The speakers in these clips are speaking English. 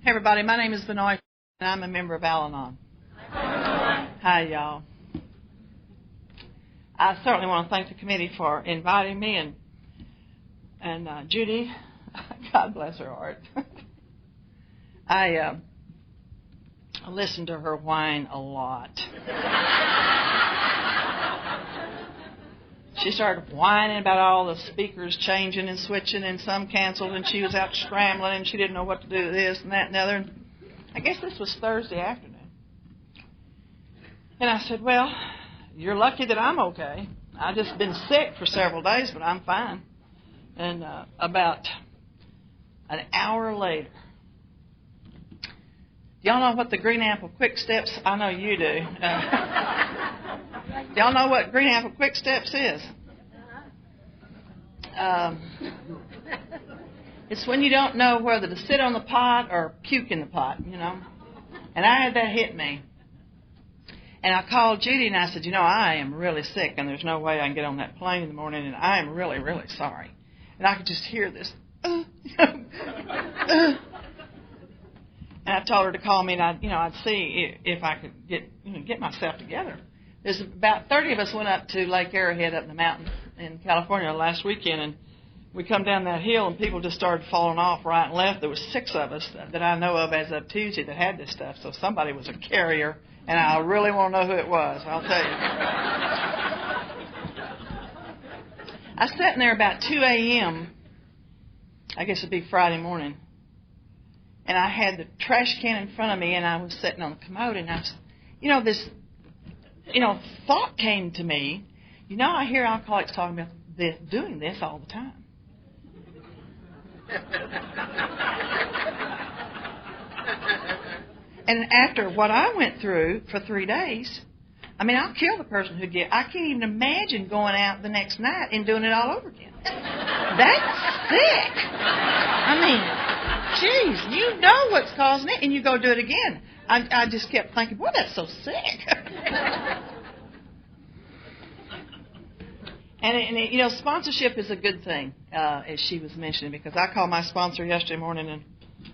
Hey everybody, my name is Vannoy, and I'm a member of Al-Anon. Hi y'all. I certainly want to thank the committee for inviting me, and Judy, God bless her heart. I listened to her whine a lot. She started whining about all the speakers changing and switching, and some canceled, and she was out scrambling, and she didn't know what to do with this and that and the other. And I guess this was Thursday afternoon. And I said, well, you're lucky that I'm okay. I've just been sick for several days, but I'm fine. And about an hour later, y'all know what the Green Apple Quick Steps? I know you do. Y'all know what Green Apple Quick Steps is? It's when you don't know whether to sit on the pot or puke in the pot, you know. And I had that hit me. And I called Judy and I said, I am really sick and there's no way I can get on that plane in the morning and I am really, really sorry. And I could just hear this. And I told her to call me and I'd see if I could get myself together. There's about 30 of us went up to Lake Arrowhead up in the mountains in California last weekend, and we come down that hill and people just started falling off right and left. There was 6 of us that I know of as of Tuesday that had this stuff, so somebody was a carrier, and I really want to know who it was, I'll tell you. I sat in there about 2 a.m., I guess it'd be Friday morning, and I had the trash can in front of me, and I was sitting on the commode, and I was, this thought came to me. I hear alcoholics talking about doing this all the time. And after what I went through for 3 days, I'll kill the person who did. I can't even imagine going out the next night and doing it all over again. That's sick. Geez, you know what's causing it, and you go do it again. I just kept thinking, boy, that's so sick. And sponsorship is a good thing, as she was mentioning, because I called my sponsor yesterday morning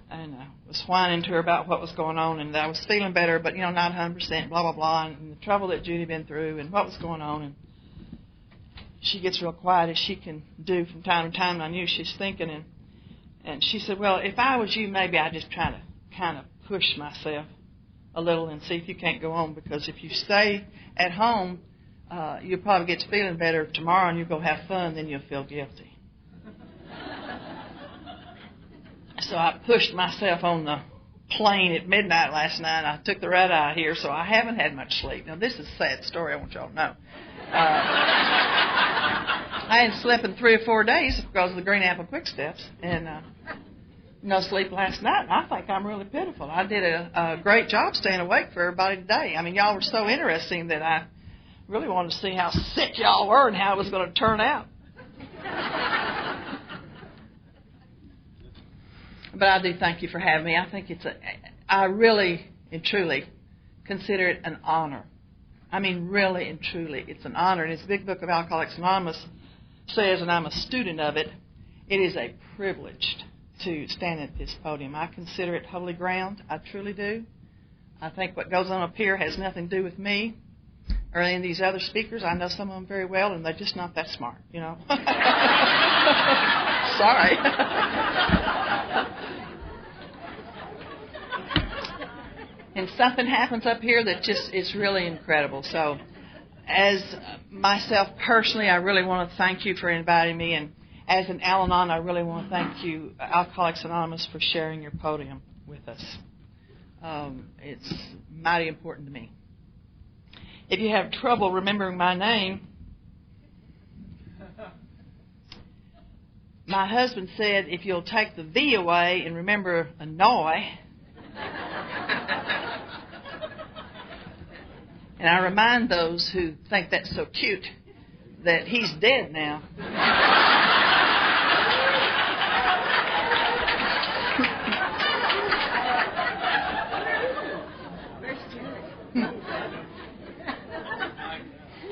and was whining to her about what was going on, and I was feeling better, but, not 100%, blah, blah, blah, and the trouble that Judy had been through and what was going on. And she gets real quiet, as she can do from time to time, and I knew she was thinking. And she said, well, if I was you, maybe I'd just try to kind of push myself a little and see if you can't go on, because if you stay at home, you'll probably get to feeling better tomorrow and you'll go have fun, then you'll feel guilty. So I pushed myself on the plane at midnight last night. I took the red eye here, so I haven't had much sleep. Now, this is a sad story, I want y'all to know. I hadn't slept in 3 or 4 days because of the Green Apple Quick Steps, and no sleep last night, and I think I'm really pitiful. I did a great job staying awake for everybody today. Y'all were so interesting that I really wanted to see how sick y'all were and how it was going to turn out. But I do thank you for having me. I think I really and truly consider it an honor. Really and truly, it's an honor. And as the Big Book of Alcoholics Anonymous says, and I'm a student of it, it is a privilege to stand at this podium. I consider it holy ground. I truly do. I think what goes on up here has nothing to do with me or any of these other speakers. I know some of them very well, and they're just not that smart, Sorry. And something happens up here that just is really incredible. So as myself personally, I really want to thank you for inviting me. And as an Al-Anon, I really want to thank you, Alcoholics Anonymous, for sharing your podium with us. It's mighty important to me. If you have trouble remembering my name, my husband said if you'll take the V away and remember Vannoy. And I remind those who think that's so cute that he's dead now.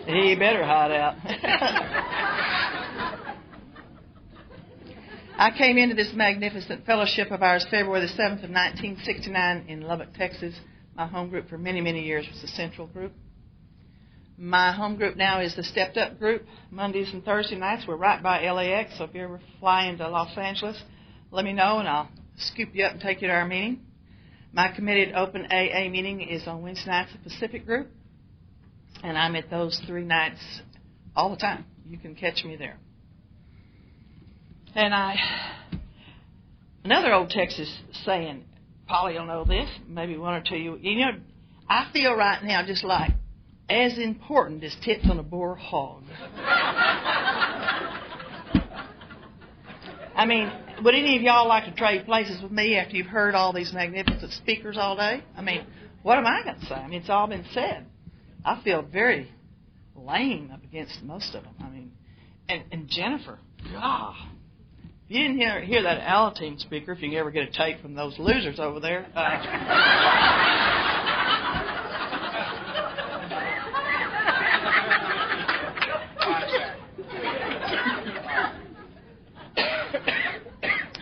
He better hide out. I came into this magnificent fellowship of ours February the 7th of 1969 in Lubbock, Texas. My home group for many, many years was the Central Group. My home group now is the Stepped Up Group. Mondays and Thursday nights, we're right by LAX, so if you ever fly into Los Angeles, let me know and I'll scoop you up and take you to our meeting. My committed open AA meeting is on Wednesday nights at Pacific Group, and I'm at those 3 nights all the time. You can catch me there. And another old Texas saying, Polly will know this, maybe one or two of you. You know, I feel right now just like as important as tits on a boar hog. I mean, would any of y'all like to trade places with me after you've heard all these magnificent speakers all day? I mean, what am I going to say? I mean, it's all been said. I feel very lame up against most of them. I mean, and Jennifer, God. If you didn't hear that Alateen speaker, if you can ever get a tape from those losers over there.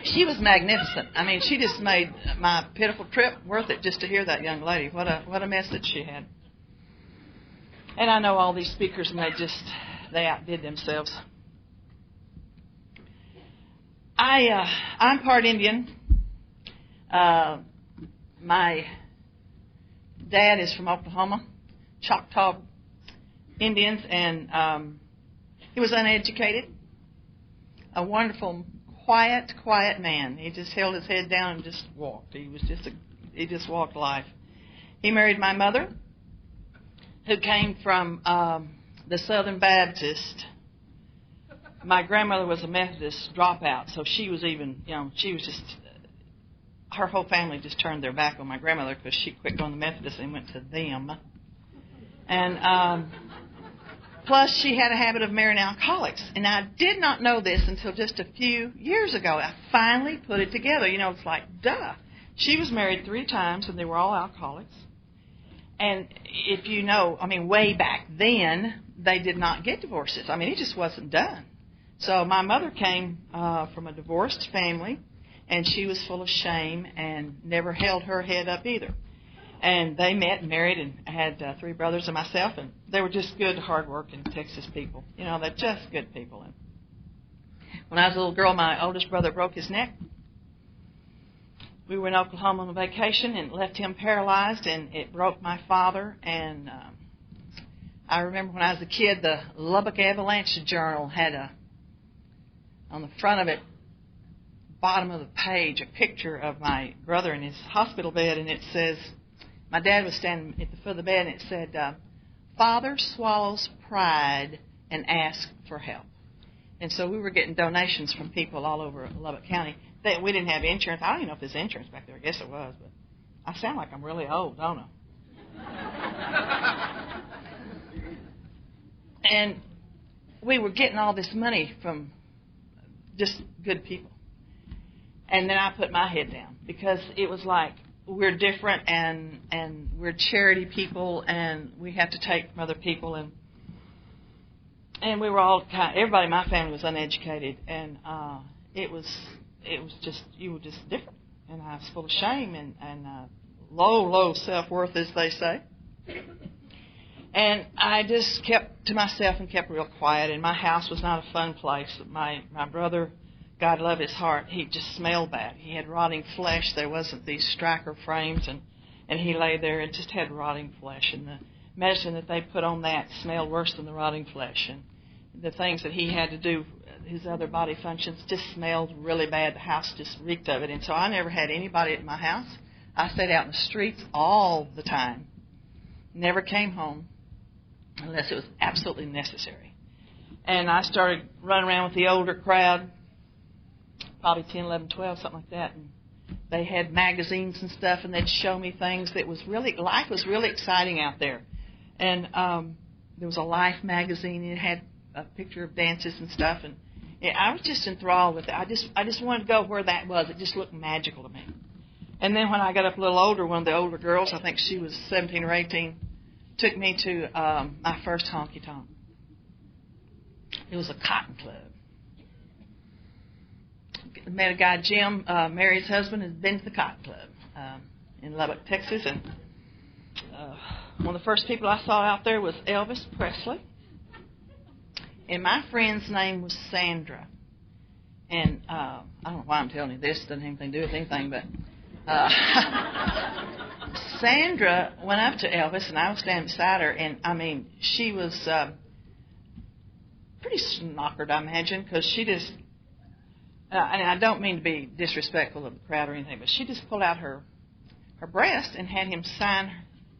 She was magnificent. I mean, she just made my pitiful trip worth it just to hear that young lady. What a message she had. And I know all these speakers, and they outdid themselves. I'm part Indian. My dad is from Oklahoma, Choctaw Indians, and he was uneducated. A wonderful, quiet man. He just held his head down and just walked. He just walked life. He married my mother, who came from the Southern Baptist. My grandmother was a Methodist dropout, so she was her whole family just turned their back on my grandmother because she quit going to Methodist and went to them. And plus, she had a habit of marrying alcoholics. And I did not know this until just a few years ago. I finally put it together. You know, it's like, duh. She was married 3 times, and they were all alcoholics. And if you know, I mean, way back then, they did not get divorces. I mean, it just wasn't done. So my mother came from a divorced family, and she was full of shame and never held her head up either. And they met and married and had 3 brothers and myself, and they were just good, hard-working Texas people. You know, they're just good people. And when I was a little girl, my oldest brother broke his neck. We were in Oklahoma on vacation and left him paralyzed, and it broke my father. And I remember when I was a kid, the Lubbock Avalanche Journal had on the front of it, bottom of the page, a picture of my brother in his hospital bed, and it says, my dad was standing at the foot of the bed, and it said, Father swallows pride and asks for help. And so we were getting donations from people all over Lubbock County. We didn't have insurance. I don't even know if there's insurance back there. I guess it was, but I sound like I'm really old, don't I? And we were getting all this money from just good people. And then I put my head down because it was like, we're different and we're charity people and we have to take from other people, and we were all everybody in my family was uneducated, and it was just, you were just different, and I was full of shame and low self-worth, as they say. And I just kept to myself and kept real quiet, and my house was not a fun place. My brother, God love his heart, he just smelled bad. He had rotting flesh. There wasn't these striker frames, and he lay there and just had rotting flesh. And the medicine that they put on that smelled worse than the rotting flesh. And the things that he had to do, his other body functions, just smelled really bad. The house just reeked of it. And so I never had anybody at my house. I stayed out in the streets all the time. Never came home unless it was absolutely necessary. And I started running around with the older crowd, probably 10, 11, 12, something like that. And they had magazines and stuff, and they'd show me things that was really, life was really exciting out there. And there was a Life magazine, and it had a picture of dances and stuff, and I was just enthralled with it. I just wanted to go where that was. It just looked magical to me. And then when I got up a little older, one of the older girls, I think she was 17 or 18, took me to my first honky-tonk. It was a cotton club. met a guy, Jim, Mary's husband, has been to the Cotton Club in Lubbock, Texas, and one of the first people I saw out there was Elvis Presley, and my friend's name was Sandra. And I don't know why I'm telling you this. It doesn't have anything to do with anything, but Sandra went up to Elvis, and I was standing beside her, and, I mean, she was pretty snockered, I imagine, because she just, and I don't mean to be disrespectful of the crowd or anything, but she just pulled out her breast and had him sign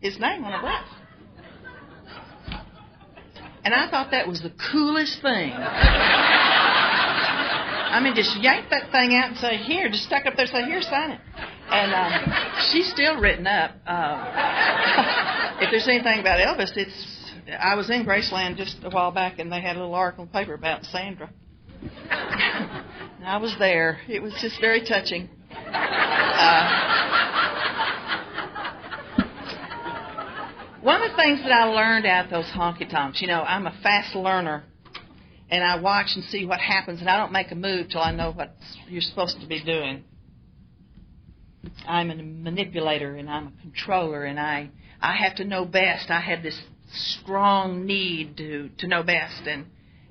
his name on her breast. And I thought that was the coolest thing. I mean, just yank that thing out and say, here, just stuck up there and say, here, sign it. And she's still written up. If there's anything about Elvis, I was in Graceland just a while back, and they had a little article in the paper about Sandra. And I was there. It was just very touching. One of the things that I learned out of those honky-tonks, I'm a fast learner, and I watch and see what happens, and I don't make a move till I know what you're supposed to be doing. I'm a manipulator, and I'm a controller, and I have to know best. I have this strong need to know best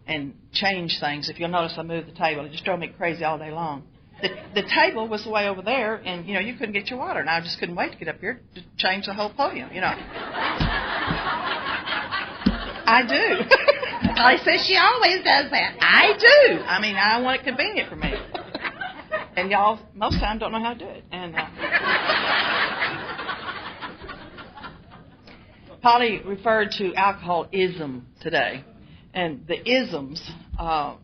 and change things. If you'll notice, I moved the table. It just drove me crazy all day long. The table was way over there, and, you couldn't get your water, and I just couldn't wait to get up here to change the whole podium, I do. Molly says she always does that. I do. I mean, I want it convenient for me. And y'all, most times, don't know how to do it. And Polly referred to alcoholism today. And the isms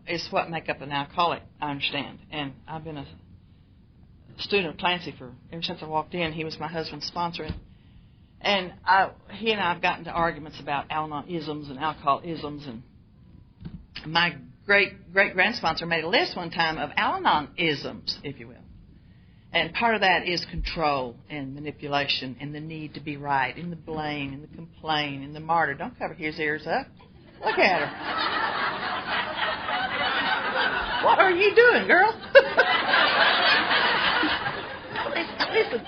is what make up an alcoholic, I understand. And I've been a student of Clancy ever since I walked in. He was my husband's sponsor. And he and I have gotten to arguments about Al-Anon-isms and alcoholisms. And my great-great-grandsponsor made a list one time of Al-Anon-isms, if you will. And part of that is control and manipulation and the need to be right and the blame and the complaint and the martyr. Don't cover his ears up. Look at her. What are you doing, girl? Listen.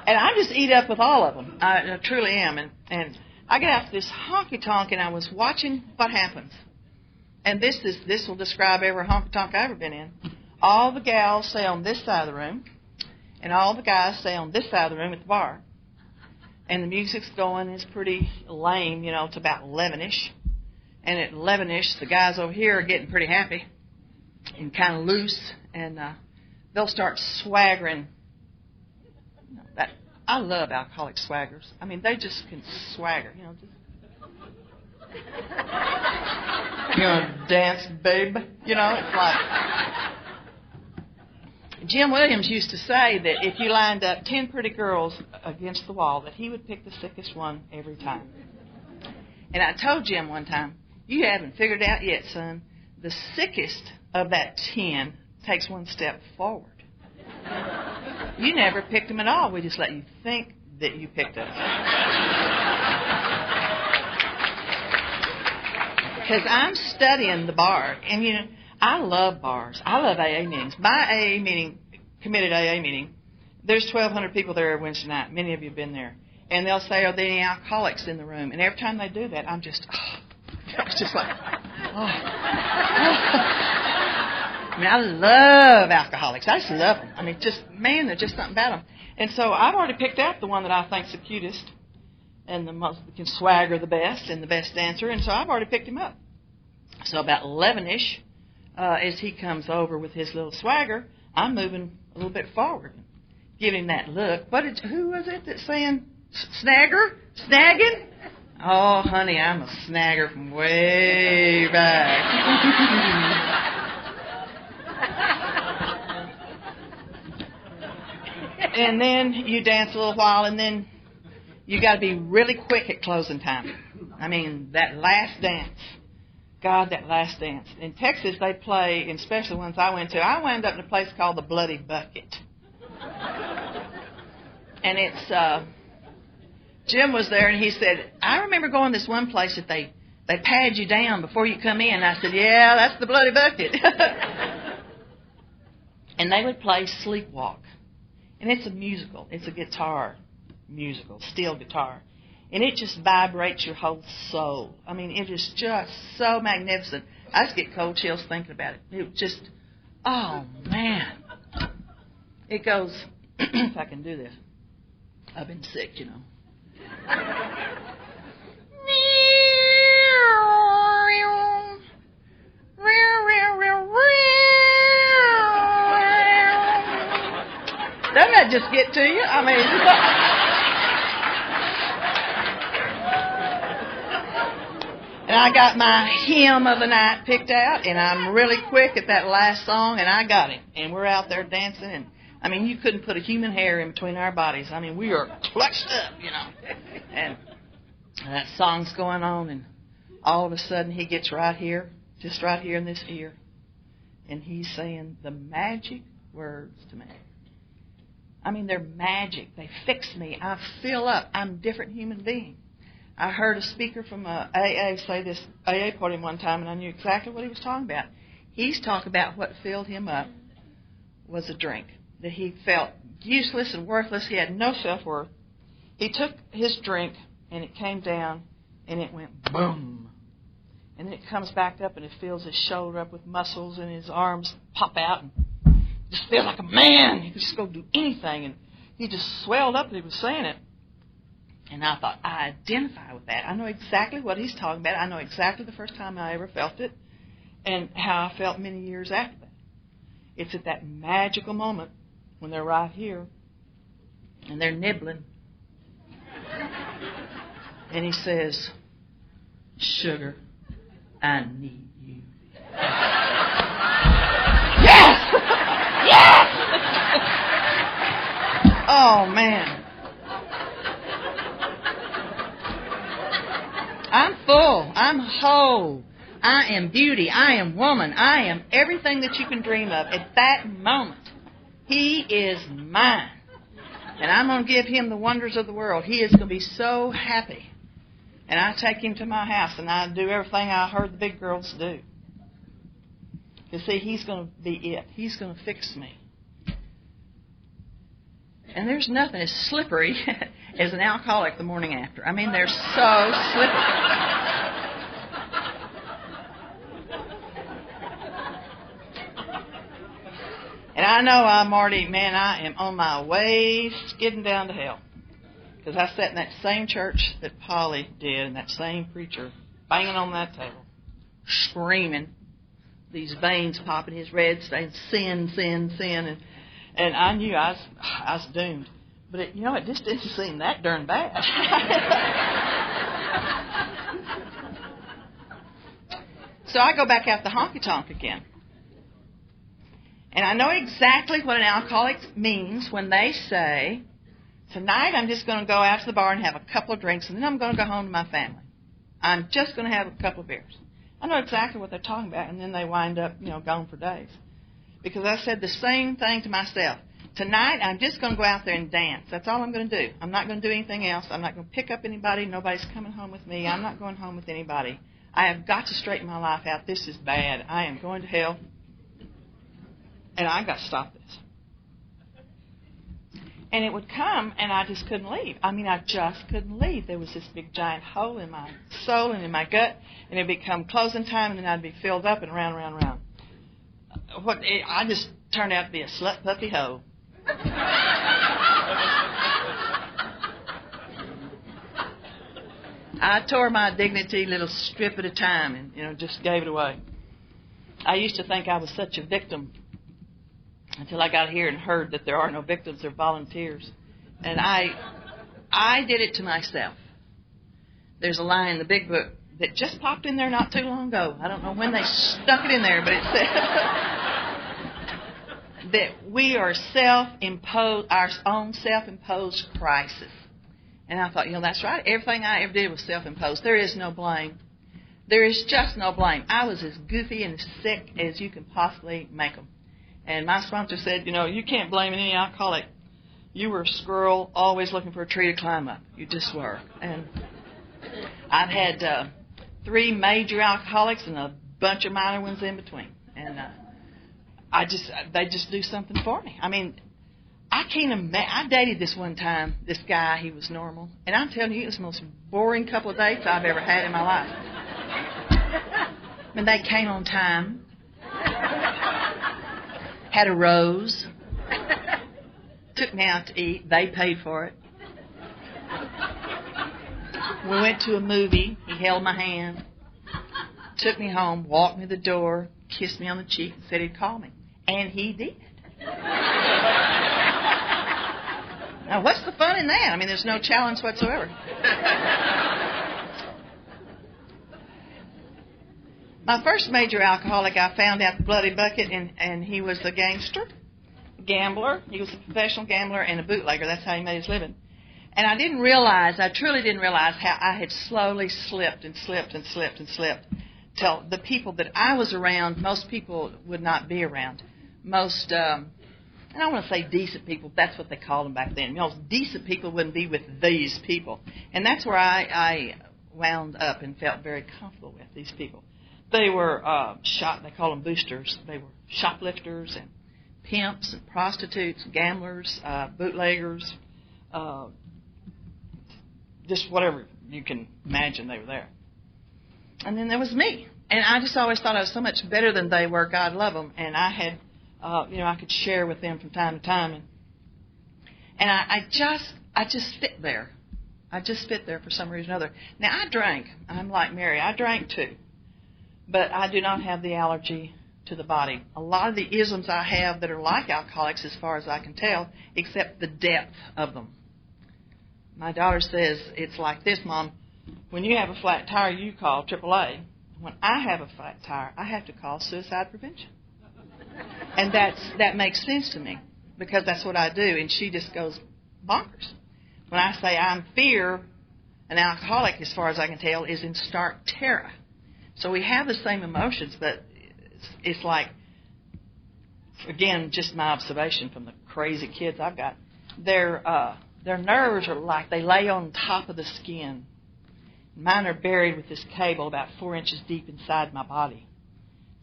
And I just eat up with all of them. I truly am. And I get out to this honky-tonk, and I was watching what happens. And this will describe every honky-tonk I've ever been in. All the gals stay on this side of the room, and all the guys stay on this side of the room at the bar. And the music's going. It's pretty lame, it's about 11-ish. And at 11-ish, the guys over here are getting pretty happy and kind of loose, and they'll start swaggering. I love alcoholic swaggers. I mean, they just can swagger, dance, babe. It's like Jim Williams used to say that if you lined up 10 pretty girls against the wall, that he would pick the sickest one every time. And I told Jim one time, you haven't figured out yet, son. The sickest of that 10 takes one step forward. You never picked them at all. We just let you think that you picked them. Because I'm studying the bar. And, I love bars. I love AA meetings. My AA meeting, committed AA meeting, there's 1,200 people there every Wednesday night. Many of you have been there. And they'll say, are there any alcoholics in the room? And every time they do that, I'm just, it's just like, I mean, I love alcoholics. I just love them. I mean, there's just something about them. And so I've already picked out the one that I think's the cutest and the most can swagger the best and the best dancer. And so I've already picked him up. So about 11-ish, as he comes over with his little swagger, I'm moving a little bit forward, giving that look. Who was it that's saying snagger? Snagging? Oh, honey, I'm a snagger from way back. And then you dance a little while, and then you got to be really quick at closing time. I mean, that last dance. God, that last dance. In Texas, they play, and especially ones I went to. I wound up in a place called the Bloody Bucket. And it's, Jim was there, and he said, I remember going to this one place that they they pad you down before you come in. I said, yeah, that's the bloody bucket. And they would play Sleepwalk. And it's a musical. It's a guitar musical, steel guitar. And it just vibrates your whole soul. I mean, it is just so magnificent. I just get cold chills thinking about it. It just, oh, man. It goes, if I can do this. I've been sick, you know. Doesn't that just get to you? I mean, and I got my hymn of the night picked out, and I'm really quick at that last song, and I got him. And we're out there dancing, and I mean, you couldn't put a human hair in between our bodies. I mean, we are clutched up, you know. And that song's going on, and all of a sudden he gets right here, just right here in this ear, and he's saying the magic words to me. I mean, they're magic. They fix me. I fill up. I'm a different human being. I heard a speaker from AA say this AA podium one time, and I knew exactly what he was talking about. He's talking about what filled him up was a drink, that he felt useless and worthless. He had no self-worth. He took his drink, and it came down, and it went boom. And then it comes back up, and it fills his shoulder up with muscles, and his arms pop out, and just feels like a man. He could just go do anything, and he just swelled up that he was saying it. And I thought, I identify with that. I know exactly what he's talking about. I know exactly the first time I ever felt it and how I felt many years after that. It's at that magical moment when they're right here and they're nibbling. And he says, sugar, I need you. Yes! Yes! Oh, man. I'm full. I'm whole. I am beauty. I am woman. I am everything that you can dream of. At that moment, he is mine. And I'm going to give him the wonders of the world. He is going to be so happy. And I take him to my house, and I do everything I heard the big girls do. You see, he's going to be it. He's going to fix me. And there's nothing as slippery as an alcoholic the morning after. I mean, they're so slippery. And I know I'm already, I am on my way skidding down to hell. Because I sat in that same church that Polly did, and that same preacher banging on that table, screaming, these veins popping, his red stains, sin, sin, sin. And I knew I was doomed. But, it just didn't seem that darn bad. So I go back out the honky-tonk again. And I know exactly what an alcoholic means when they say, tonight I'm just going to go out to the bar and have a couple of drinks, and then I'm going to go home to my family. I'm just going to have a couple of beers. I know exactly what they're talking about, and then they wind up, gone for days. Because I said the same thing to myself. Tonight, I'm just going to go out there and dance. That's all I'm going to do. I'm not going to do anything else. I'm not going to pick up anybody. Nobody's coming home with me. I'm not going home with anybody. I have got to straighten my life out. This is bad. I am going to hell. And I've got to stop this. And it would come, and I just couldn't leave. I just couldn't leave. There was this big giant hole in my soul and in my gut, and it would become closing time, and then I'd be filled up and round. I just turned out to be a slut puppy hoe. I tore my dignity little strip at a time and, just gave it away. I used to think I was such a victim until I got here and heard that there are no victims, they're volunteers. And I did it to myself. There's a line in the big book that just popped in there not too long ago. I don't know when they stuck it in there, but it said that we are our own self-imposed crisis. And I thought, that's right. Everything I ever did was self-imposed. There is no blame. There is just no blame. I was as goofy and as sick as you can possibly make them. And my sponsor said, you can't blame any alcoholic. You were a squirrel always looking for a tree to climb up. You just were. And I've had 3 major alcoholics and a bunch of minor ones in between. And they just do something for me. I mean, I can't imagine. I dated this one time, this guy, he was normal. And I'm telling you, it was the most boring couple of dates I've ever had in my life. I mean, they came on time, had a rose, took me out to eat. They paid for it. We went to a movie. He held my hand, took me home, walked me to the door, kissed me on the cheek, and said he'd call me. And he did. Now, what's the fun in that? I mean, there's no challenge whatsoever. My first major alcoholic, I found out the Bloody Bucket, and he was a gangster, gambler. He was a professional gambler and a bootlegger. That's how he made his living. And I truly didn't realize how I had slowly slipped and slipped and slipped and slipped till the people that I was around, most people would not be around. Most, and I don't want to say decent people, that's what they called them back then. Most decent people wouldn't be with these people. And that's where I wound up and felt very comfortable with these people. They were they call them boosters. They were shoplifters and pimps and prostitutes, gamblers, bootleggers, just whatever you can imagine, they were there. And then there was me. And I just always thought I was so much better than they were. God love them. And I had, I could share with them from time to time. And I just fit there. I just fit there for some reason or other. Now, I drank. I'm like Mary. I drank too. But I do not have the allergy to the body. A lot of the isms I have that are like alcoholics, as far as I can tell, except the depth of them. My daughter says, it's like this, Mom. When you have a flat tire, you call AAA. When I have a flat tire, I have to call suicide prevention. And that makes sense to me, because that's what I do. And she just goes bonkers. When I say I'm fear, an alcoholic, as far as I can tell, is in stark terror. So we have the same emotions, but it's like, again, just my observation from the crazy kids I've got. Their nerves are like they lay on top of the skin. Mine are buried with this cable about 4 inches deep inside my body,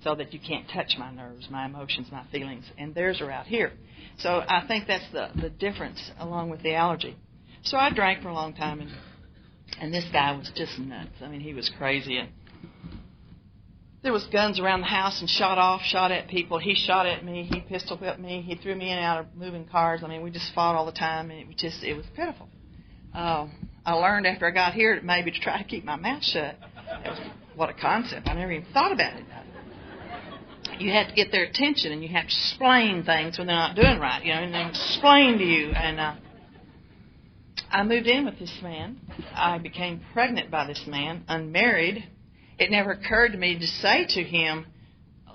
so that you can't touch my nerves, my emotions, my feelings, and theirs are out here. So I think that's the difference, along with the allergy. So I drank for a long time, and this guy was just nuts. I mean, he was crazy, and there was guns around the house and shot at people. He shot at me. He pistol whipped me. He threw me in and out of moving cars. I mean, we just fought all the time, and it was pitiful. I learned after I got here maybe to try to keep my mouth shut. What a concept. I never even thought about it. You have to get their attention, and you have to explain things when they're not doing right, and they explain to you. And I moved in with this man. I became pregnant by this man, unmarried. It never occurred to me to say to him,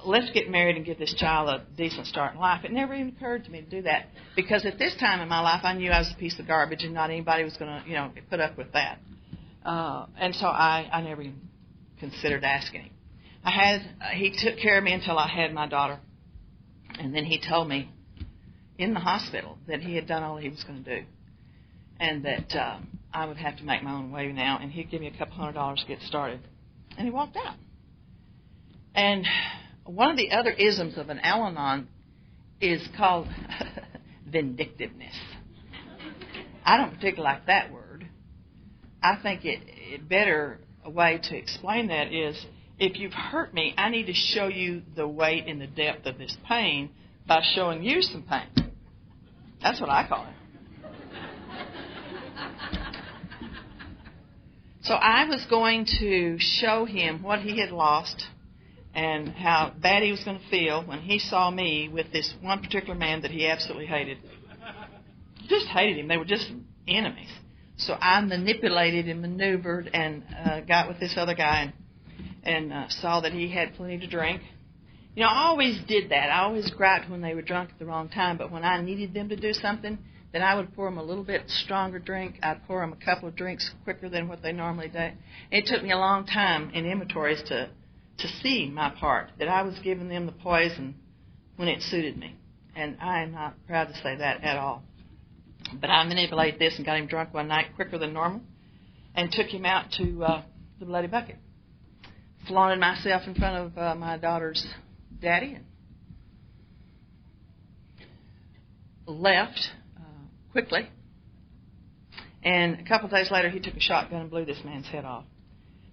let's get married and give this child a decent start in life. It never even occurred to me to do that, because at this time in my life, I knew I was a piece of garbage and not anybody was going to, put up with that. And so I never even considered asking him. He took care of me until I had my daughter. And then he told me in the hospital that he had done all he was going to do, and that I would have to make my own way now, and he'd give me a couple $100 to get started. And he walked out. And one of the other isms of an Al-Anon is called vindictiveness. I don't particularly like that word. I think it better a way to explain that is, if you've hurt me, I need to show you the weight and the depth of this pain by showing you some pain. That's what I call it. So I was going to show him what he had lost and how bad he was going to feel when he saw me with this one particular man that he absolutely hated. Just hated him. They were just enemies. So I manipulated and maneuvered and got with this other guy and saw that he had plenty to drink. I always did that. I always griped when they were drunk at the wrong time, but when I needed them to do something, then I would pour them a little bit stronger drink. I'd pour them a couple of drinks quicker than what they normally do. It took me a long time in inventories to see my part, that I was giving them the poison when it suited me. And I am not proud to say that at all. But I manipulated this and got him drunk one night quicker than normal and took him out to the Bloody Bucket. flaunted myself in front of my daughter's daddy and left quickly. And a couple of days later, he took a shotgun and blew this man's head off.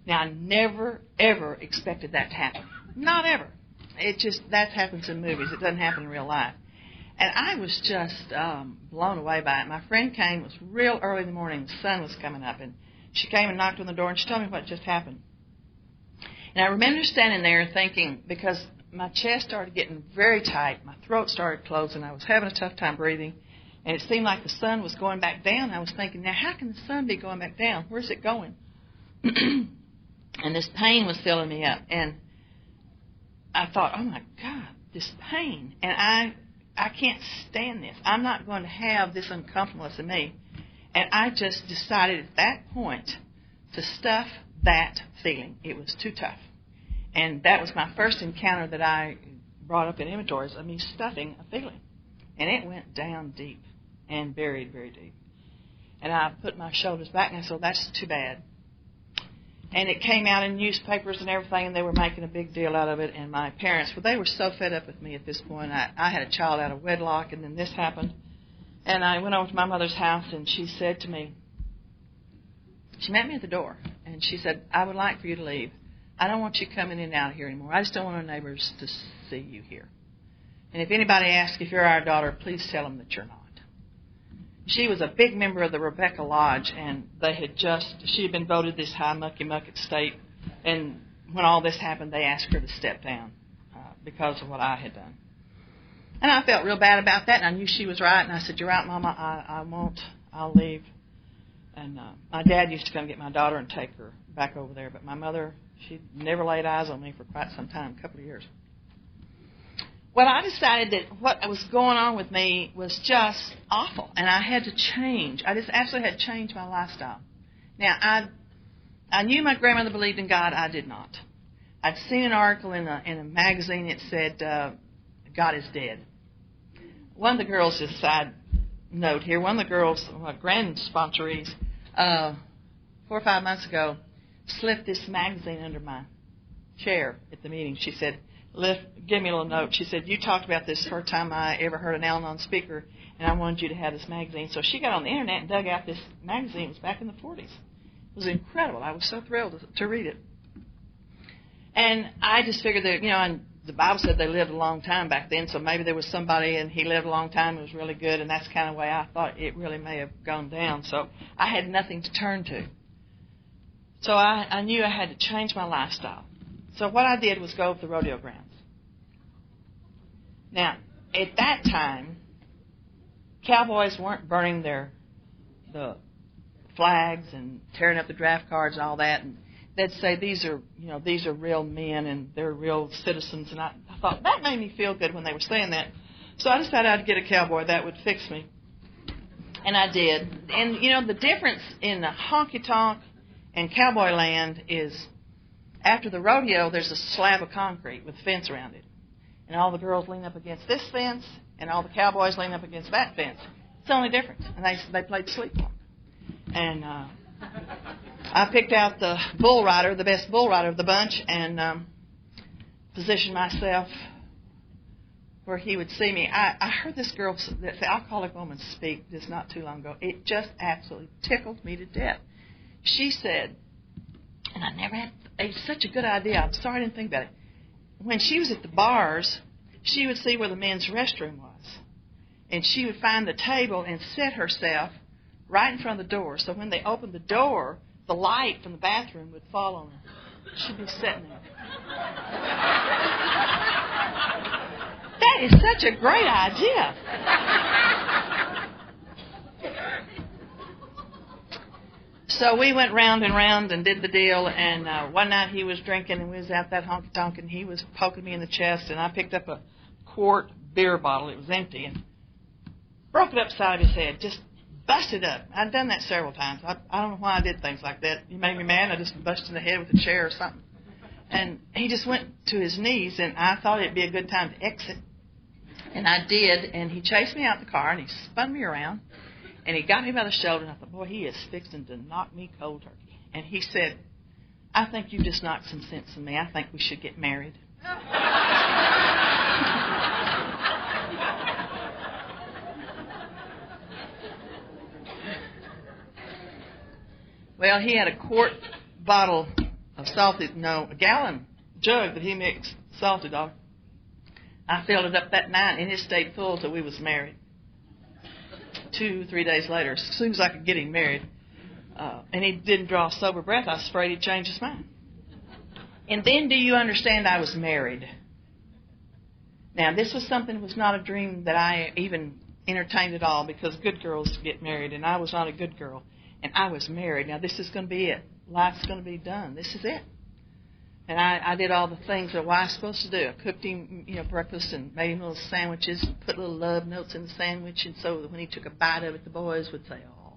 Now, I never, ever expected that to happen. Not ever. That happens in movies. It doesn't happen in real life. And I was just blown away by it. My friend came. It was real early in the morning. The sun was coming up. And she came and knocked on the door, and she told me what just happened. And I remember standing there thinking, because my chest started getting very tight, my throat started closing, I was having a tough time breathing, and it seemed like the sun was going back down. I was thinking, now how can the sun be going back down? Where's it going? And this pain was filling me up. And I thought, oh, my God, this pain. And I can't stand this. I'm not going to have this uncomfortableness in me. And I just decided at that point to stuff that feeling. It was too tough. And that was my first encounter that I brought up in inventories of me stuffing a feeling. And it went down deep and buried very deep. And I put my shoulders back and I said, that's too bad. And it came out in newspapers and everything, and they were making a big deal out of it. And my parents, well, they were so fed up with me at this point. I had a child out of wedlock, and then this happened. And I went over to my mother's house, and she said to me, she met me at the door, and she said, I would like for you to leave. I don't want you coming in and out of here anymore. I just don't want our neighbors to see you here. And if anybody asks if you're our daughter, please tell them that you're not. She was a big member of the Rebecca Lodge, and she had been voted this high mucky-muck at state. And when all this happened, they asked her to step down because of what I had done. And I felt real bad about that, and I knew she was right. And I said, you're right, Mama, I won't. I'll leave. And my dad used to come get my daughter and take her back over there. But my mother, she never laid eyes on me for quite some time, a couple of years. Well, I decided that what was going on with me was just awful, and I had to change. I just absolutely had to change my lifestyle. Now, I knew my grandmother believed in God. I did not. I'd seen an article in a magazine that said, God is dead. One of the girls, just a side note here, one of the girls, my grand sponsorees, 4 or 5 months ago, slipped this magazine under my chair at the meeting. She said, give me a little note. She said, you talked about this the first time I ever heard an Al-Anon speaker, and I wanted you to have this magazine. So she got on the internet and dug out this magazine. It was back in the 40s. It was incredible. I was so thrilled to read it. And I just figured that, and the Bible said they lived a long time back then, so maybe there was somebody and he lived a long time and was really good, and that's kind of the way I thought it really may have gone down. So I had nothing to turn to. So I knew I had to change my lifestyle. So what I did was go to the rodeo grounds. Now, at that time, cowboys weren't burning the flags and tearing up the draft cards and all that. And they'd say these are real men and they're real citizens. And I thought that made me feel good when they were saying that. So I decided I'd get a cowboy that would fix me, and I did. And the difference in the honky tonk and cowboy land is after the rodeo, there's a slab of concrete with a fence around it. And all the girls lean up against this fence, and all the cowboys lean up against that fence. It's the only difference. And they played sleepwalk. And I picked out the bull rider, the best bull rider of the bunch, and positioned myself where he would see me. I heard this girl, the alcoholic woman, speak just not too long ago. It just absolutely tickled me to death. She said, and I never had, it's such a good idea. I'm sorry I didn't think about it. When she was at the bars, she would see where the men's restroom was. And she would find the table and set herself right in front of the door. So when they opened the door, the light from the bathroom would fall on her. She'd be sitting there. That is such a great idea. So we went round and round and did the deal, and one night he was drinking, and we was out that honky-tonk, and he was poking me in the chest, and I picked up a quart beer bottle. It was empty, and broke it upside of his head, just busted up. I'd done that several times. I don't know why I did things like that. He made me mad. I just busted in the head with a chair or something. And he just went to his knees, and I thought it'd be a good time to exit. And I did, and he chased me out the car, and he spun me around. And he got me by the shoulder, and I thought, boy, he is fixing to knock me cold turkey. And he said, I think you just knocked some sense in me. I think we should get married. Well, he had a quart bottle of salted, a gallon jug that he mixed salted on. I filled it up that night, and it stayed full till we was married. 2-3 days later, as soon as I could get him married, and he didn't draw a sober breath, I was afraid he'd change his mind. And then, do you understand, I was married? Now, this was something that was not a dream that I even entertained at all, because good girls get married, and I was not a good girl. And I was married. Now, this is going to be it. Life's going to be done. This is it. And I did all the things that a wife's supposed to do. I cooked him, breakfast and made him little sandwiches and put little love notes in the sandwich. And so that when he took a bite of it, the boys would say, "Oh,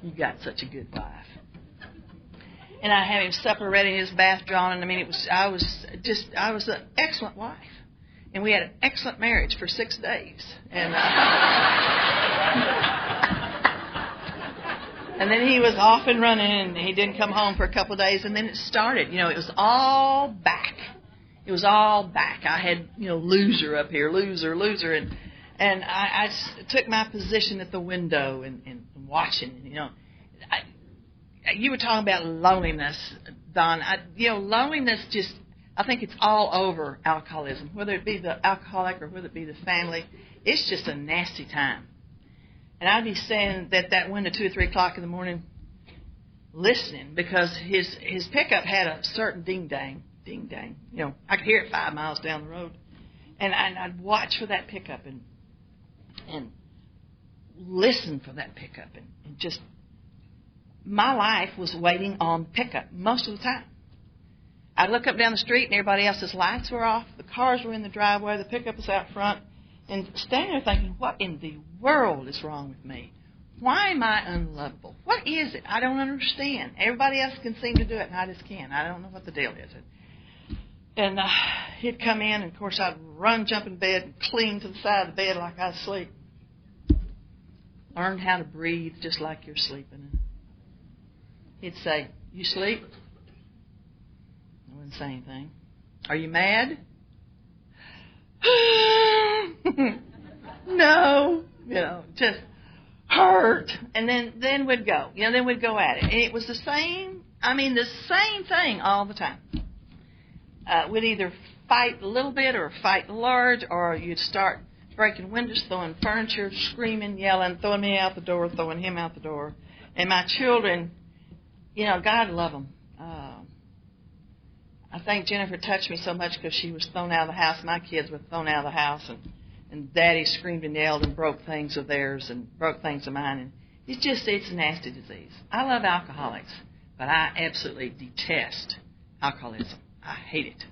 you got such a good wife." And I had him supper ready, his bath drawn. And I mean, I was an excellent wife. And we had an excellent marriage for 6 days. And and then he was off and running, and he didn't come home for a couple of days, and then it started. It was all back. It was all back. I had, loser up here, loser, and I took my position at the window and watching. You were talking about loneliness, Don. Loneliness I think it's all over alcoholism, whether it be the alcoholic or whether it be the family. It's just a nasty time. And I'd be standing at that window 2 or 3 o'clock in the morning listening, because his pickup had a certain ding-dang. I could hear it 5 miles down the road. And I'd watch for that pickup and listen for that pickup. And just, my life was waiting on the pickup most of the time. I'd look up down the street and everybody else's lights were off. The cars were in the driveway. The pickup was out front. And standing there thinking, what in the world is wrong with me? Why am I unlovable? What is it? I don't understand. Everybody else can seem to do it, and I just can't. I don't know what the deal is. And he'd come in, and, of course, I'd run, jump in bed, and cling to the side of the bed like I was asleep. Learn how to breathe just like you're sleeping. And he'd say, "You sleep?" I wouldn't say anything. "Are you mad?" No, just hurt. And then we'd go. Then we'd go at it. And it was the same thing all the time. We'd either fight a little bit or fight large, or you'd start breaking windows, throwing furniture, screaming, yelling, throwing me out the door, throwing him out the door. And my children, God love them. I think Jennifer touched me so much because she was thrown out of the house. My kids were thrown out of the house, and Daddy screamed and yelled and broke things of theirs and broke things of mine. And it's a nasty disease. I love alcoholics, but I absolutely detest alcoholism. I hate it.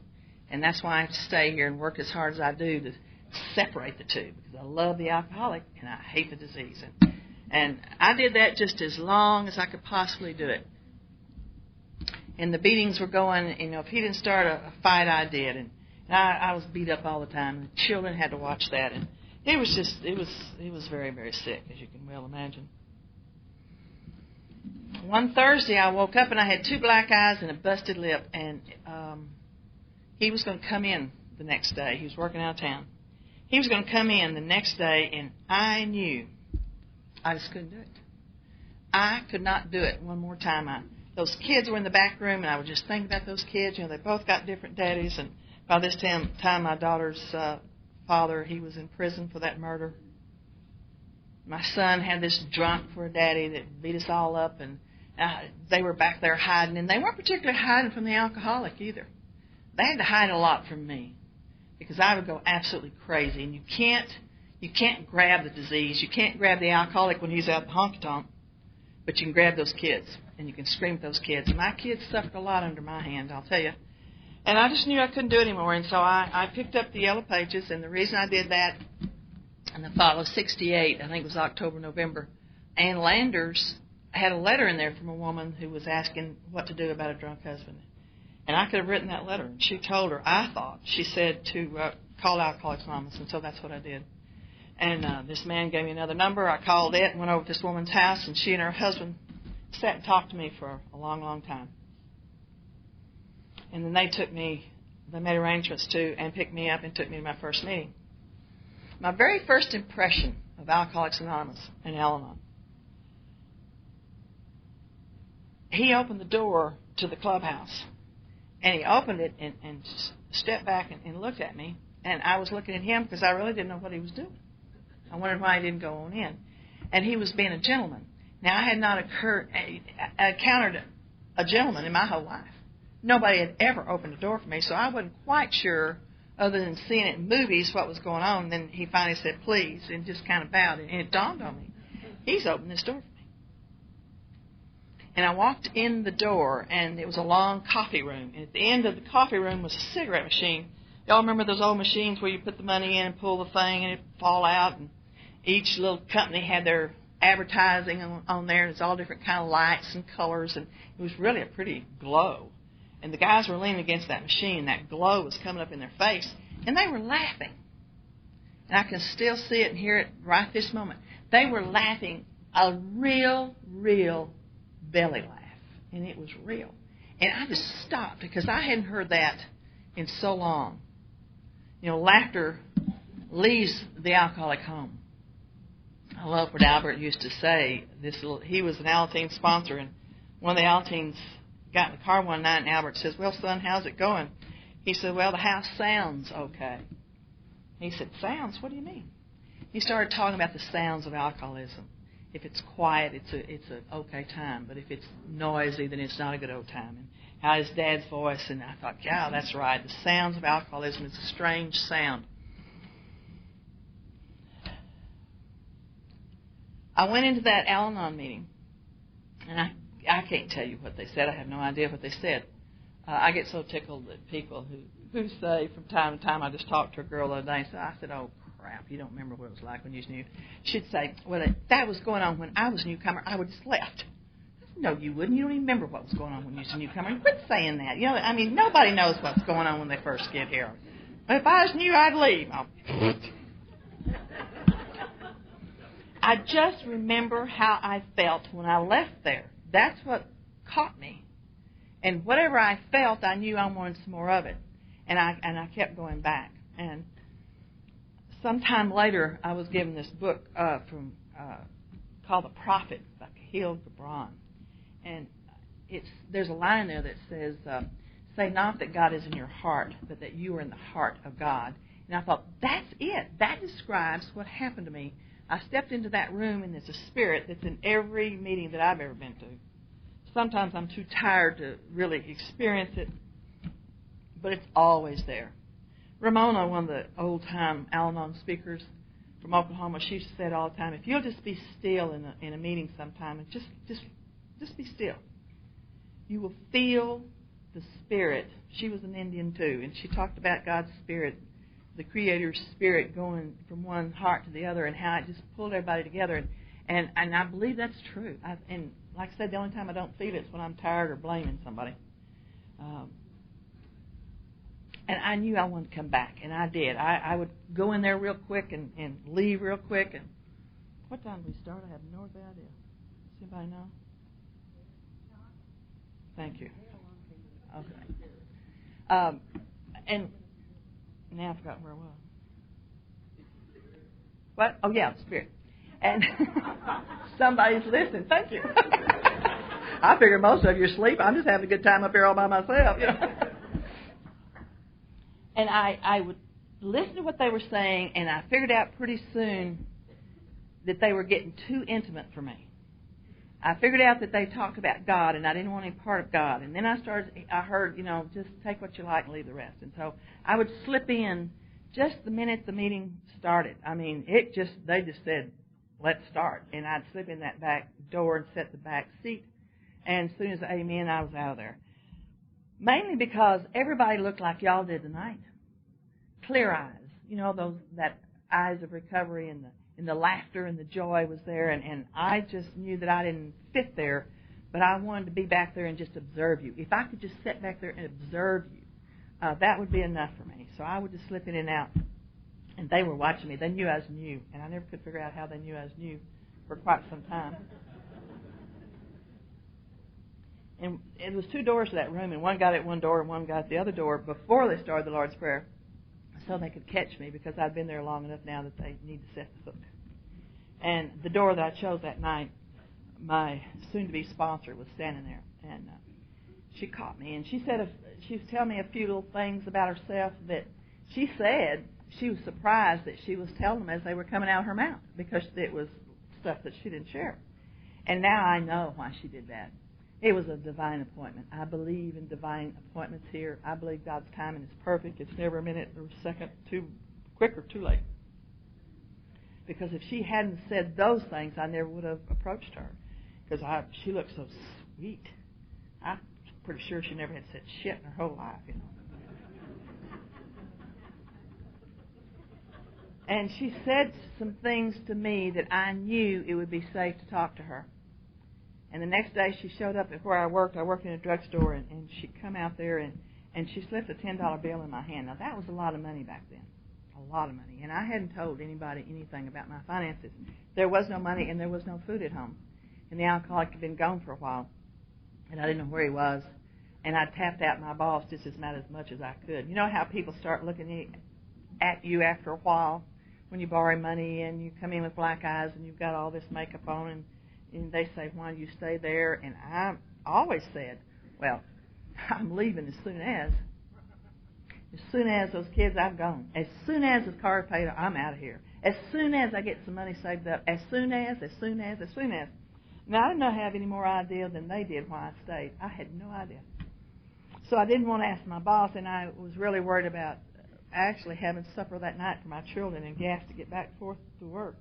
And that's why I have to stay here and work as hard as I do to separate the two, because I love the alcoholic and I hate the disease. And I did that just as long as I could possibly do it. And the beatings were going, if he didn't start a fight, I did. And I was beat up all the time. And the children had to watch that. And it was very, very sick, as you can well imagine. One Thursday, I woke up and I had 2 black eyes and a busted lip. And he was going to come in the next day. He was working out of town. He was going to come in the next day, and I knew I just couldn't do it. I could not do it one more time. Those kids were in the back room, and I was just thinking about those kids. They both got different daddies, and by this time my daughter's father, he was in prison for that murder. My son had this drunk for a daddy that beat us all up, and they were back there hiding, and they weren't particularly hiding from the alcoholic either. They had to hide a lot from me, because I would go absolutely crazy, and you can't grab the disease. You can't grab the alcoholic when he's out the honky-tonk, but you can grab those kids. And you can scream at those kids. And my kids suffered a lot under my hand, I'll tell you. And I just knew I couldn't do it anymore. And so I picked up the Yellow Pages. And the reason I did that in the fall of 68, I think it was October, November, Ann Landers had a letter in there from a woman who was asking what to do about a drunk husband. And I could have written that letter. And she told her, she said to call Alcoholics Anonymous. And so that's what I did. And this man gave me another number. I called it and went over to this woman's house. And she and her husband sat and talked to me for a long, long time. And then they made arrangements and picked me up and took me to my first meeting. My very first impression of Alcoholics Anonymous and Al-Anon, he opened the door to the clubhouse. And he opened it and stepped back and looked at me. And I was looking at him because I really didn't know what he was doing. I wondered why he didn't go on in. And he was being a gentleman. Now, I had not encountered a gentleman in my whole life. Nobody had ever opened a door for me, so I wasn't quite sure, other than seeing it in movies, what was going on. And then he finally said, please, and just kind of bowed. And it dawned on me, he's opened this door for me. And I walked in the door, and it was a long coffee room. And at the end of the coffee room was a cigarette machine. Y'all remember those old machines where you put the money in and pull the thing and it would fall out? And each little company had their advertising on there. There's all different kind of lights and colors, and it was really a pretty glow. And the guys were leaning against that machine. That glow was coming up in their face, and they were laughing. And I can still see it and hear it right this moment. They were laughing a real, real belly laugh, and it was real. And I just stopped because I hadn't heard that in so long. You know, laughter leaves the alcoholic home. I love what Albert used to say. He was an Alateen sponsor, and one of the Alateens got in the car one night, and Albert says, well, son, how's it going? He said, well, the house sounds okay. He said, sounds? What do you mean? He started talking about the sounds of alcoholism. If it's quiet, it's an okay time. But if it's noisy, then it's not a good old time. And how his dad's voice, and I thought, yeah, that's right. The sounds of alcoholism is a strange sound. I went into that Al-Anon meeting, and I can't tell you what they said. I have no idea what they said. I get so tickled that people who say from time to time, I just talked to a girl the other day, and so I said, oh, crap, you don't remember what it was like when you was new. She'd say, well, if that was going on when I was a newcomer, I would have just left. No, you wouldn't. You don't even remember what was going on when you was a newcomer. Quit saying that. You know, I mean, nobody knows what's going on when they first get here. But if I was new, I'd leave. I just remember how I felt when I left there. That's what caught me. And whatever I felt, I knew I wanted some more of it. And I kept going back. And sometime later, I was given this book called The Prophet by Khalil Gibran. And there's a line there that says, say not that God is in your heart, but that you are in the heart of God. And I thought, that's it. That describes what happened to me. I stepped into that room, and there's a spirit that's in every meeting that I've ever been to. Sometimes I'm too tired to really experience it, but it's always there. Ramona, one of the old-time Al-Anon speakers from Oklahoma, she said all the time, if you'll just be still in a meeting sometime and just be still, you will feel the Spirit. She was an Indian too, and she talked about God's Spirit, the Creator's Spirit going from one heart to the other, and how it just pulled everybody together. And I believe that's true. And like I said, the only time I don't feel it is when I'm tired or blaming somebody. And I knew I wanted to come back, and I did. I would go in there real quick and leave real quick. And what time did we start? I have no idea. Does anybody know? Thank you. Okay. And now I forgot where I was. What? Oh, yeah, the Spirit. And somebody's listening. Thank you. I figure most of you are asleep. I'm just having a good time up here all by myself. You know? And I would listen to what they were saying, and I figured out pretty soon that they were getting too intimate for me. I figured out that they talked about God, and I didn't want any part of God. And then I heard, just take what you like and leave the rest. And so I would slip in just the minute the meeting started. I mean, they just said, let's start. And I'd slip in that back door and sit the back seat. And as soon as amen, I was out of there. Mainly because everybody looked like y'all did tonight. Clear eyes. That eyes of recovery, and the laughter and the joy was there. And I just knew that I didn't fit there, but I wanted to be back there and just observe you. If I could just sit back there and observe you, that would be enough for me. So I would just slip in and out. And they were watching me. They knew I was new. And I never could figure out how they knew I was new for quite some time. And it was 2 doors to that room, and one got at one door and one got at the other door before they started the Lord's Prayer, so they could catch me because I'd been there long enough now that they need to set the hook. And the door that I chose that night, my soon-to-be sponsor was standing there, and she caught me, and she was telling me a few little things about herself that she said she was surprised that she was telling them as they were coming out of her mouth because it was stuff that she didn't share. And now I know why she did that. It was a divine appointment. I believe in divine appointments here. I believe God's timing is perfect. It's never a minute or a second too quick or too late. Because if she hadn't said those things, I never would have approached her. Because she looked so sweet. I'm pretty sure she never had said shit in her whole life, you know. And she said some things to me that I knew it would be safe to talk to her. And the next day she showed up at where I worked. I worked in a drugstore, and she come out there, and she slipped a $10 bill in my hand. Now, that was a lot of money back then. A lot of money. And I hadn't told anybody anything about my finances. There was no money, and there was no food at home. And the alcoholic had been gone for a while, and I didn't know where he was. And I tapped out my boss just as much as I could. You know how people start looking at you after a while when you borrow money and you come in with black eyes and you've got all this makeup on, and they say, why do you stay there? And I always said, well, I'm leaving as soon as those kids, I'm gone. As soon as the car is paid, I'm out of here. As soon as I get some money saved up. As soon as. Now, I didn't have any more idea than they did why I stayed. I had no idea. So I didn't want to ask my boss, and I was really worried about actually having supper that night for my children and gas to get back and forth to work.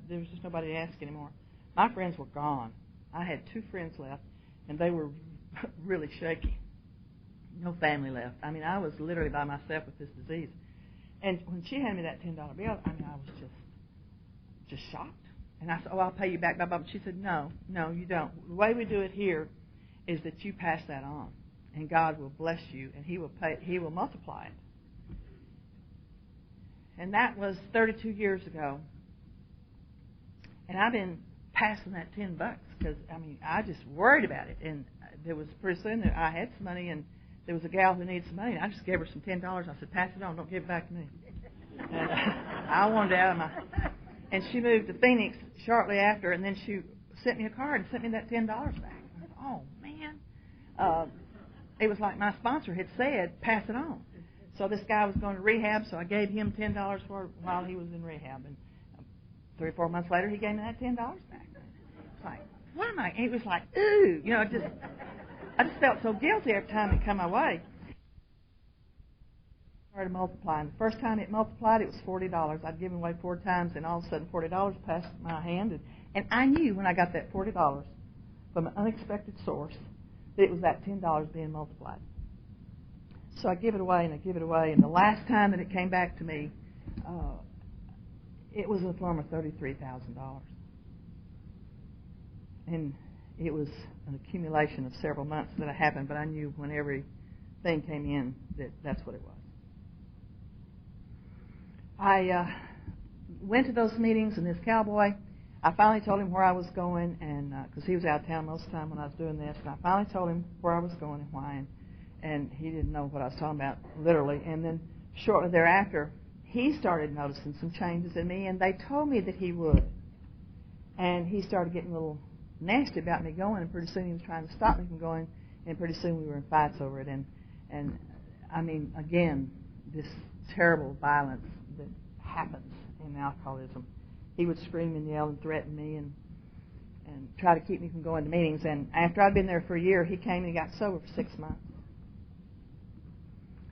There was just nobody to ask anymore. My friends were gone. I had 2 friends left, and they were really shaky. No family left. I mean, I was literally by myself with this disease. And when she handed me that $10 bill, I mean, I was just shocked. And I said, oh, I'll pay you back. Blah, blah. She said, no, you don't. The way we do it here is that you pass that on, and God will bless you, and He will multiply it. And that was 32 years ago. And I've been passing that $10 because, I mean, I just worried about it. And there was pretty soon that I had some money, and there was a gal who needed some money, and I just gave her some $10. I said, pass it on, don't give it back to me. And I wanted out of my... And she moved to Phoenix shortly after, and then she sent me a card and sent me that $10 back. I said, oh, man. It was like my sponsor had said, pass it on. So this guy was going to rehab, so I gave him $10 for it while he was in rehab. And 3 or 4 months later, he gave me that $10 back. It's like, what am I? It was like, ooh, you know, I just felt so guilty every time it come my way. It started multiplying. The first time it multiplied, it was $40. I'd given away 4 times, and all of a sudden $40 passed my hand. And I knew when I got that $40 from an unexpected source that it was that $10 being multiplied. So I give it away, and the last time that it came back to me, it was in the form of $33,000. And it was an accumulation of several months that it happened, but I knew when everything came in that that's what it was. I went to those meetings, and this cowboy, I finally told him where I was going, and because he was out of town most of the time when I was doing this, and I finally told him where I was going and why, and he didn't know what I was talking about, literally. And then shortly thereafter, he started noticing some changes in me, and they told me that he would. And he started getting a little nasty about me going, and pretty soon he was trying to stop me from going, and pretty soon we were in fights over it. And I mean, again, this terrible violence that happens in alcoholism. He would scream and yell and threaten me and try to keep me from going to meetings. And after I'd been there for a year, he came and he got sober for 6 months.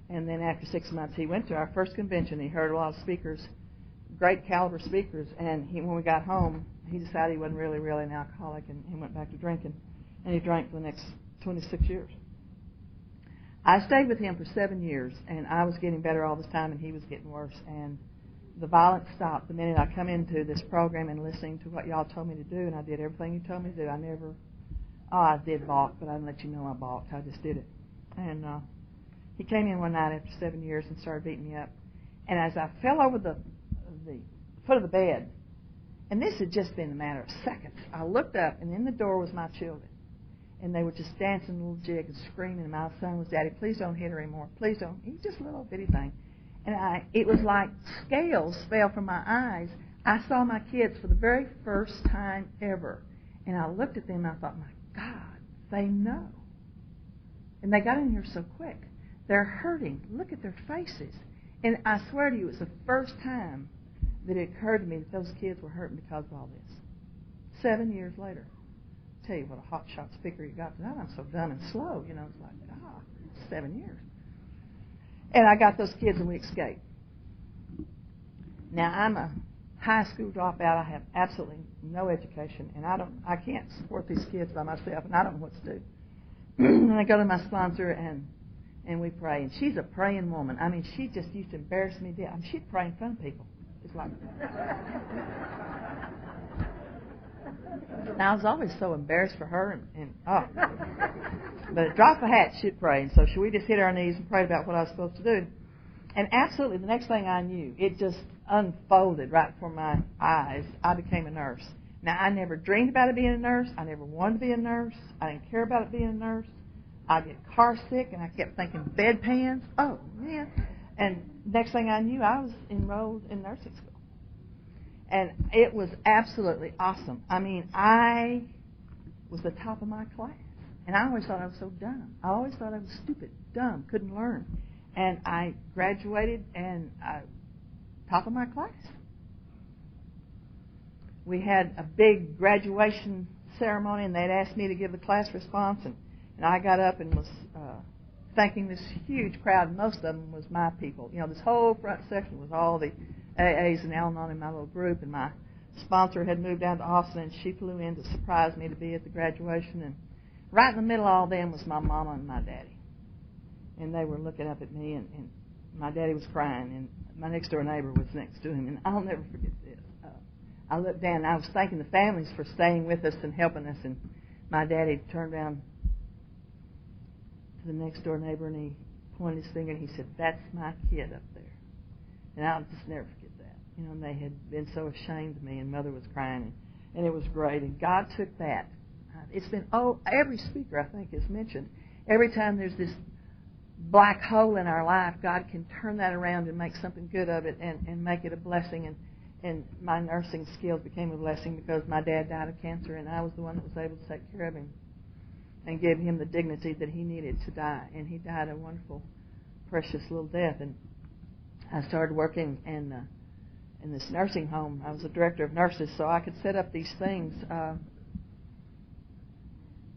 And then after 6 months, he went to our first convention. He heard a lot of speakers, great caliber speakers. And when we got home, he decided he wasn't really an alcoholic, and he went back to drinking. And he drank for the next 26 years. I stayed with him for 7 years, and I was getting better all this time, and he was getting worse. And the violence stopped the minute I come into this program and listening to what y'all told me to do, and I did everything you told me to do. I did balk, but I didn't let you know I balked. I just did it. And he came in one night after 7 years and started beating me up. And as I fell over the foot of the bed, and this had just been a matter of seconds, I looked up, and in the door was my children. And they were just dancing a little jig and screaming. And my son was, Daddy, please don't hit her anymore. Please don't. He was just a little bitty thing. And it was like scales fell from my eyes. I saw my kids for the very first time ever. And I looked at them and I thought, my God, they know. And they got in here so quick. They're hurting. Look at their faces. And I swear to you, it's the first time that it occurred to me that those kids were hurting because of all this. 7 years later. I'll tell you what a hotshot speaker you got tonight. I'm so dumb and slow. You know, it's like, 7 years. And I got those kids and we escaped. Now, I'm a high school dropout. I have absolutely no education. And I can't support these kids by myself. And I don't know what to do. And I go to my sponsor and we pray. And she's a praying woman. I mean, she just used to embarrass me. I mean, she'd pray in front of people. It's like... Now, I was always so embarrassed for her. But a drop of a hat, she'd pray. And so we just hit our knees and prayed about what I was supposed to do. And absolutely, the next thing I knew, it just unfolded right before my eyes. I became a nurse. Now, I never dreamed about it being a nurse. I never wanted to be a nurse. I didn't care about it being a nurse. I'd get car sick, and I kept thinking bedpans. Oh, man. And next thing I knew, I was enrolled in nursing school. And it was absolutely awesome. I mean, I was the top of my class. And I always thought I was so dumb. I always thought I was stupid, dumb, couldn't learn. And I graduated and top of my class. We had a big graduation ceremony, and they'd asked me to give the class response. And I got up and was thanking this huge crowd. Most of them was my people. You know, this whole front section was all the AAs and Al-Anon in my little group, and my sponsor had moved down to Austin, and she flew in to surprise me to be at the graduation. And right in the middle of all them was my mama and my daddy. And they were looking up at me, and my daddy was crying, and my next-door neighbor was next to him. And I'll never forget this. I looked down, and I was thanking the families for staying with us and helping us, and my daddy turned around to the next-door neighbor, and he pointed his finger, and he said, "That's my kid up there." And I'll just never forget that. You know, and they had been so ashamed of me, and Mother was crying, and it was great. And God took that. It's been, every speaker, I think, has mentioned, every time there's this black hole in our life, God can turn that around and make something good of it and make it a blessing. And my nursing skills became a blessing because my dad died of cancer, and I was the one that was able to take care of him and give him the dignity that he needed to die. And he died a wonderful, precious little death. And I started working in this nursing home. I was a director of nurses, so I could set up these things.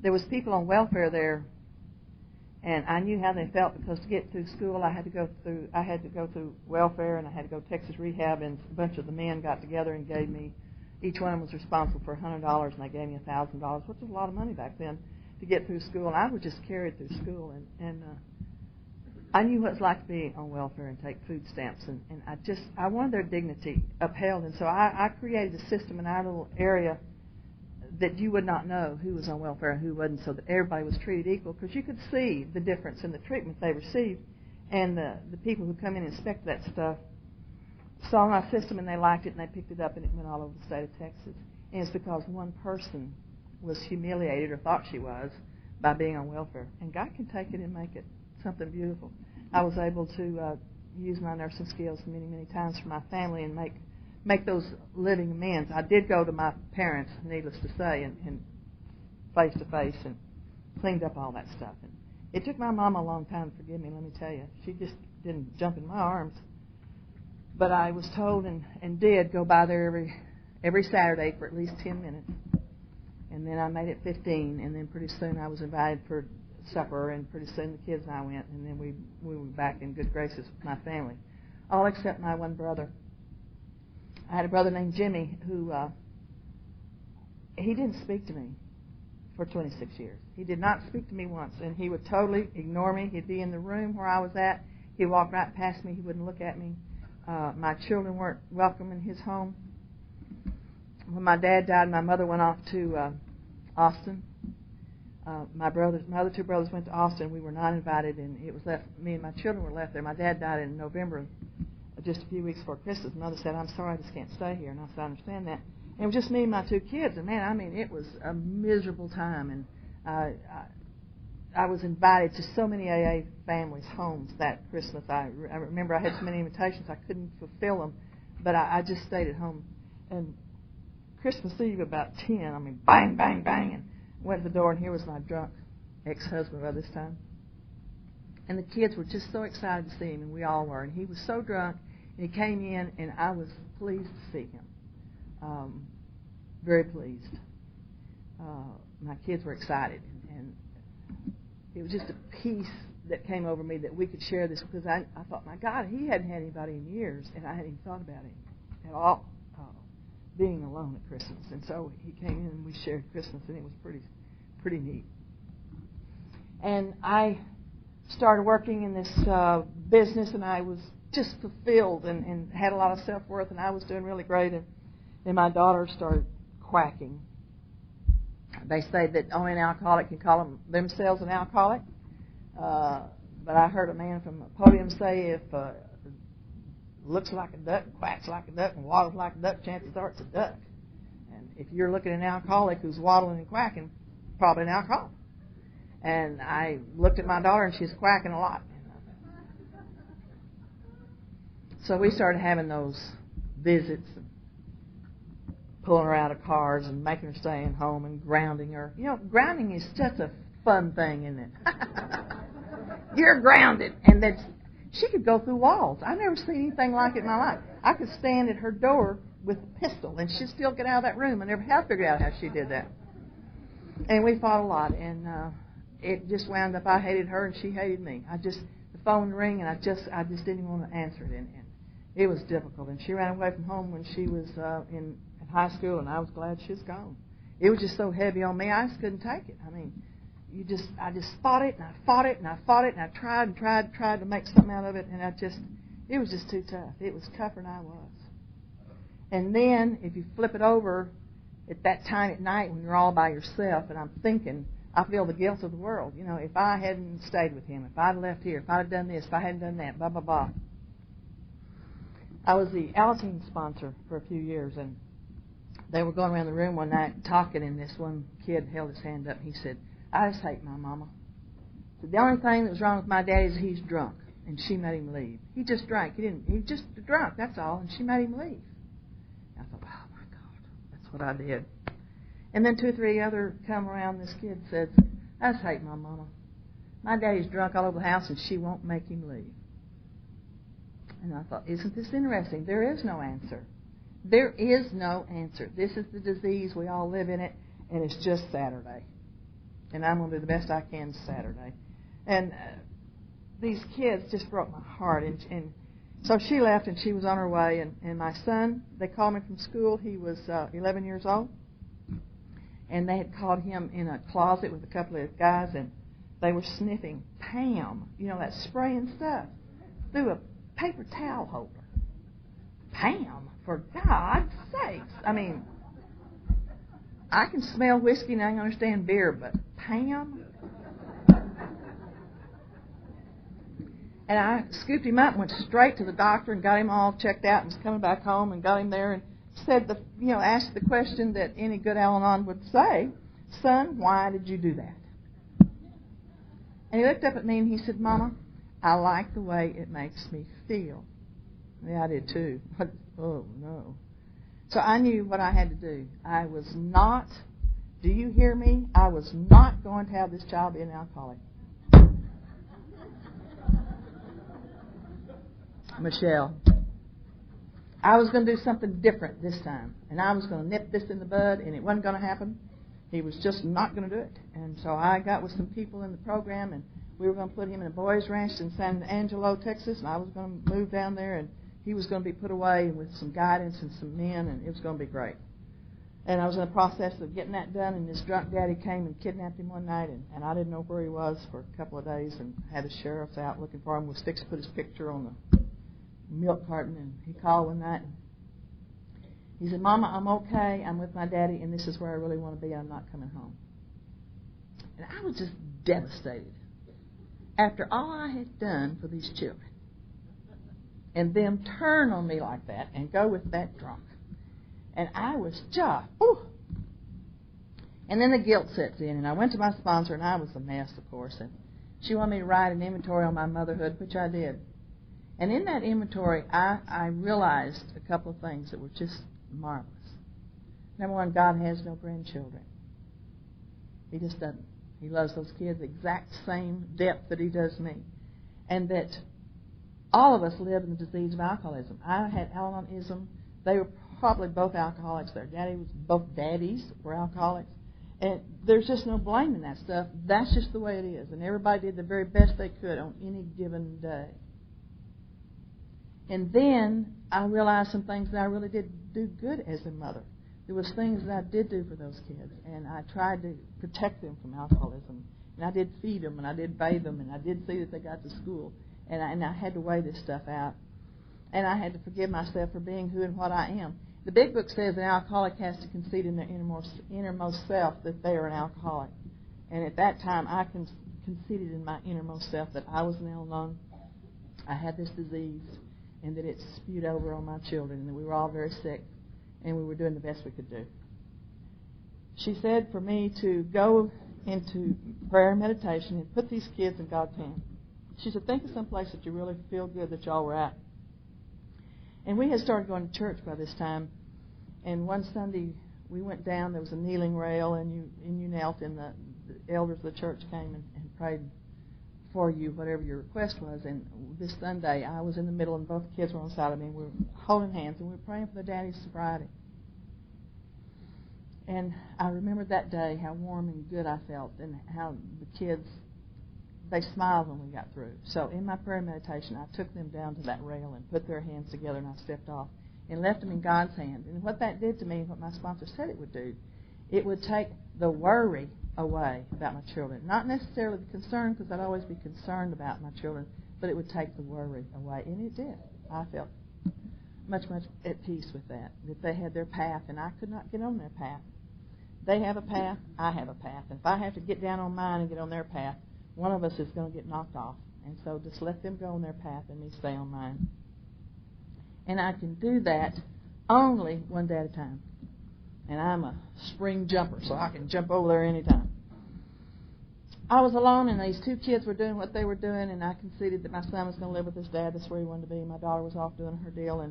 There was people on welfare there, and I knew how they felt because to get through school, I had to go through welfare, and I had to go to Texas rehab. And a bunch of the men got together and gave me, each one of them was responsible for $100, and they gave me $1,000, which was a lot of money back then to get through school. And I was just carried through school, and I knew what it's like to be on welfare and take food stamps, and I wanted their dignity upheld. And so I created a system in our little area that you would not know who was on welfare and who wasn't, so that everybody was treated equal, because you could see the difference in the treatment they received. And the people who come in and inspect that stuff saw my system, and they liked it, and they picked it up, and it went all over the state of Texas. And it's because one person was humiliated, or thought she was, by being on welfare. And God can take it and make it something beautiful. I was able to use my nursing skills many, many times for my family and make those living amends. I did go to my parents, needless to say, and face to face, and cleaned up all that stuff. And it took my mom a long time to forgive me, let me tell you. She just didn't jump in my arms. But I was told and did go by there every Saturday for at least 10 minutes. And then I made it 15, and then pretty soon I was invited for supper, and pretty soon the kids and I went, and then we were back in good graces with my family, all except my one brother. I had a brother named Jimmy who, he didn't speak to me for 26 years. He did not speak to me once, and he would totally ignore me. He'd be in the room where I was at. He'd walk right past me. He wouldn't look at me. My children weren't welcome in his home. When my dad died, my mother went off to Austin. My other two brothers went to Austin. We were not invited, and it was left. Me and my children were left there. My dad died in November, just a few weeks before Christmas. Mother said, "I'm sorry, I just can't stay here." And I said, "I understand that." And it was just me and my two kids, and man, I mean, it was a miserable time. And I was invited to so many AA families' homes that Christmas. I remember I had so many invitations I couldn't fulfill them, but I just stayed at home. And Christmas Eve about 10, I mean, bang, bang, bang, and went to the door, and here was my drunk ex-husband by this time. And the kids were just so excited to see him, and we all were. And he was so drunk, and he came in, and I was pleased to see him. Very pleased. My kids were excited, and it was just a peace that came over me that we could share this, because I thought, my God, he hadn't had anybody in years, and I hadn't even thought about him at all, being alone at Christmas. And so he came in and we shared Christmas, and it was pretty neat. And I started working in this business, and I was just fulfilled and had a lot of self-worth, and I was doing really great. And my daughter started quacking. They say that only an alcoholic can call themselves an alcoholic. But I heard a man from a podium say, if looks like a duck, quacks like a duck, and waddles like a duck, chances are it's a duck. And if you're looking at an alcoholic who's waddling and quacking, probably an alcoholic. And I looked at my daughter, and she's quacking a lot. So we started having those visits, and pulling her out of cars and making her stay at home and grounding her. You know, grounding is such a fun thing, isn't it? You're grounded. And she could go through walls. I've never seen anything like it in my life. I could stand at her door with a pistol, and she'd still get out of that room. I never have figured out how she did that. And we fought a lot, and it just wound up I hated her and she hated me. The phone rang, and I just didn't want to answer it, and it was difficult. And she ran away from home when she was in high school, and I was glad she was gone. It was just so heavy on me, I just couldn't take it. I mean, I just fought it, and I fought it, and I fought it, and I tried to make something out of it, and it was just too tough. It was tougher than I was. And then, if you flip it over, at that time at night when you're all by yourself, and I'm thinking, I feel the guilt of the world. You know, if I hadn't stayed with him, if I'd left here, if I'd have done this, if I hadn't done that, blah, blah, blah. I was the Alateen sponsor for a few years, and they were going around the room one night talking, and this one kid held his hand up, and he said, I just hate my mama. He said, the only thing that was wrong with my dad is he's drunk, and she made him leave. He just drank. He was just drunk, that's all, and she made him leave. And I thought, oh, my God, that's what I did. And then 2 or 3 other come around, this kid said, I just hate my mama. My daddy's drunk all over the house, and she won't make him leave. And I thought, isn't this interesting? There is no answer. There is no answer. This is the disease. We all live in it, and it's just Saturday. And I'm going to do the best I can Saturday. And these kids just broke my heart. And so she left, and she was on her way. And my son, they called me from school. He was 11 years old. And they had caught him in a closet with a couple of guys, and they were sniffing Pam, you know, that spraying stuff, through a paper towel holder. Pam, for God's sakes. I mean, I can smell whiskey and I can understand beer, but Pam? And I scooped him up and went straight to the doctor and got him all checked out, and was coming back home and got him there and said, asked the question that any good Al-Anon would say, son, why did you do that? And he looked up at me and he said, Mama, I like the way it makes me feel. Yeah, I did too. Oh, no. So I knew what I had to do. I was not, do you hear me? I was not going to have this child be an alcoholic. Michelle, I was going to do something different this time. And I was going to nip this in the bud, and it wasn't going to happen. He was just not going to do it. And so I got with some people in the program, and we were going to put him in a boys' ranch in San Angelo, Texas, and I was going to move down there, and he was going to be put away with some guidance and some men, and it was going to be great. And I was in the process of getting that done, and this drunk daddy came and kidnapped him one night, and I didn't know where he was for a couple of days, and had the sheriffs out looking for him. Was fixed to put his picture on the milk carton, and he called one night, and he said, Mama, I'm okay. I'm with my daddy, and this is where I really want to be. I'm not coming home. And I was just devastated. After all I had done for these children, and them turn on me like that and go with that drunk. And I was just, ooh. And then the guilt sets in, and I went to my sponsor, and I was a mess, of course, and she wanted me to write an inventory on my motherhood, which I did. And in that inventory, I realized a couple of things that were just marvelous. Number one, God has no grandchildren. He just doesn't. He loves those kids the exact same depth that he does me. And that all of us live in the disease of alcoholism. I had Al-Anon-ism. They were probably both alcoholics. Both daddies were alcoholics. And there's just no blame in that stuff. That's just the way it is. And everybody did the very best they could on any given day. And then I realized some things that I really did do good as a mother. There was things that I did do for those kids, and I tried to protect them from alcoholism. And I did feed them, and I did bathe them, and I did see that they got to school. And I had to weigh this stuff out. And I had to forgive myself for being who and what I am. The big book says an alcoholic has to concede in their innermost self that they are an alcoholic. And at that time, I conceded in my innermost self that I was an Al-Anon, I had this disease, and that it spewed over on my children, and that we were all very sick, and we were doing the best we could do. She said for me to go into prayer and meditation and put these kids in God's hand. She said, think of some place that you really feel good that y'all were at. And we had started going to church by this time. And one Sunday we went down, there was a kneeling rail, and you knelt, and the elders of the church came and prayed for you, whatever your request was. And this Sunday I was in the middle, and both kids were on the side of me, and we were holding hands, and we were praying for the daddy's sobriety. And I remembered that day how warm and good I felt, and how the kids, they smiled when we got through. So in my prayer meditation, I took them down to that rail and put their hands together, and I stepped off and left them in God's hand. And what that did to me, what my sponsor said it would do, it would take the worry away about my children. Not necessarily the concern, because I'd always be concerned about my children, but it would take the worry away. And it did. I felt much at peace with that they had their path, and I could not get on their path. They have a path, I have a path. And if I have to get down on mine and get on their path, one of us is going to get knocked off. And so just let them go on their path and me stay on mine. And I can do that only one day at a time. And I'm a spring jumper, so I can jump over there anytime. I was alone, and these two kids were doing what they were doing, and I conceded that my son was going to live with his dad. That's where he wanted to be. My daughter was off doing her deal,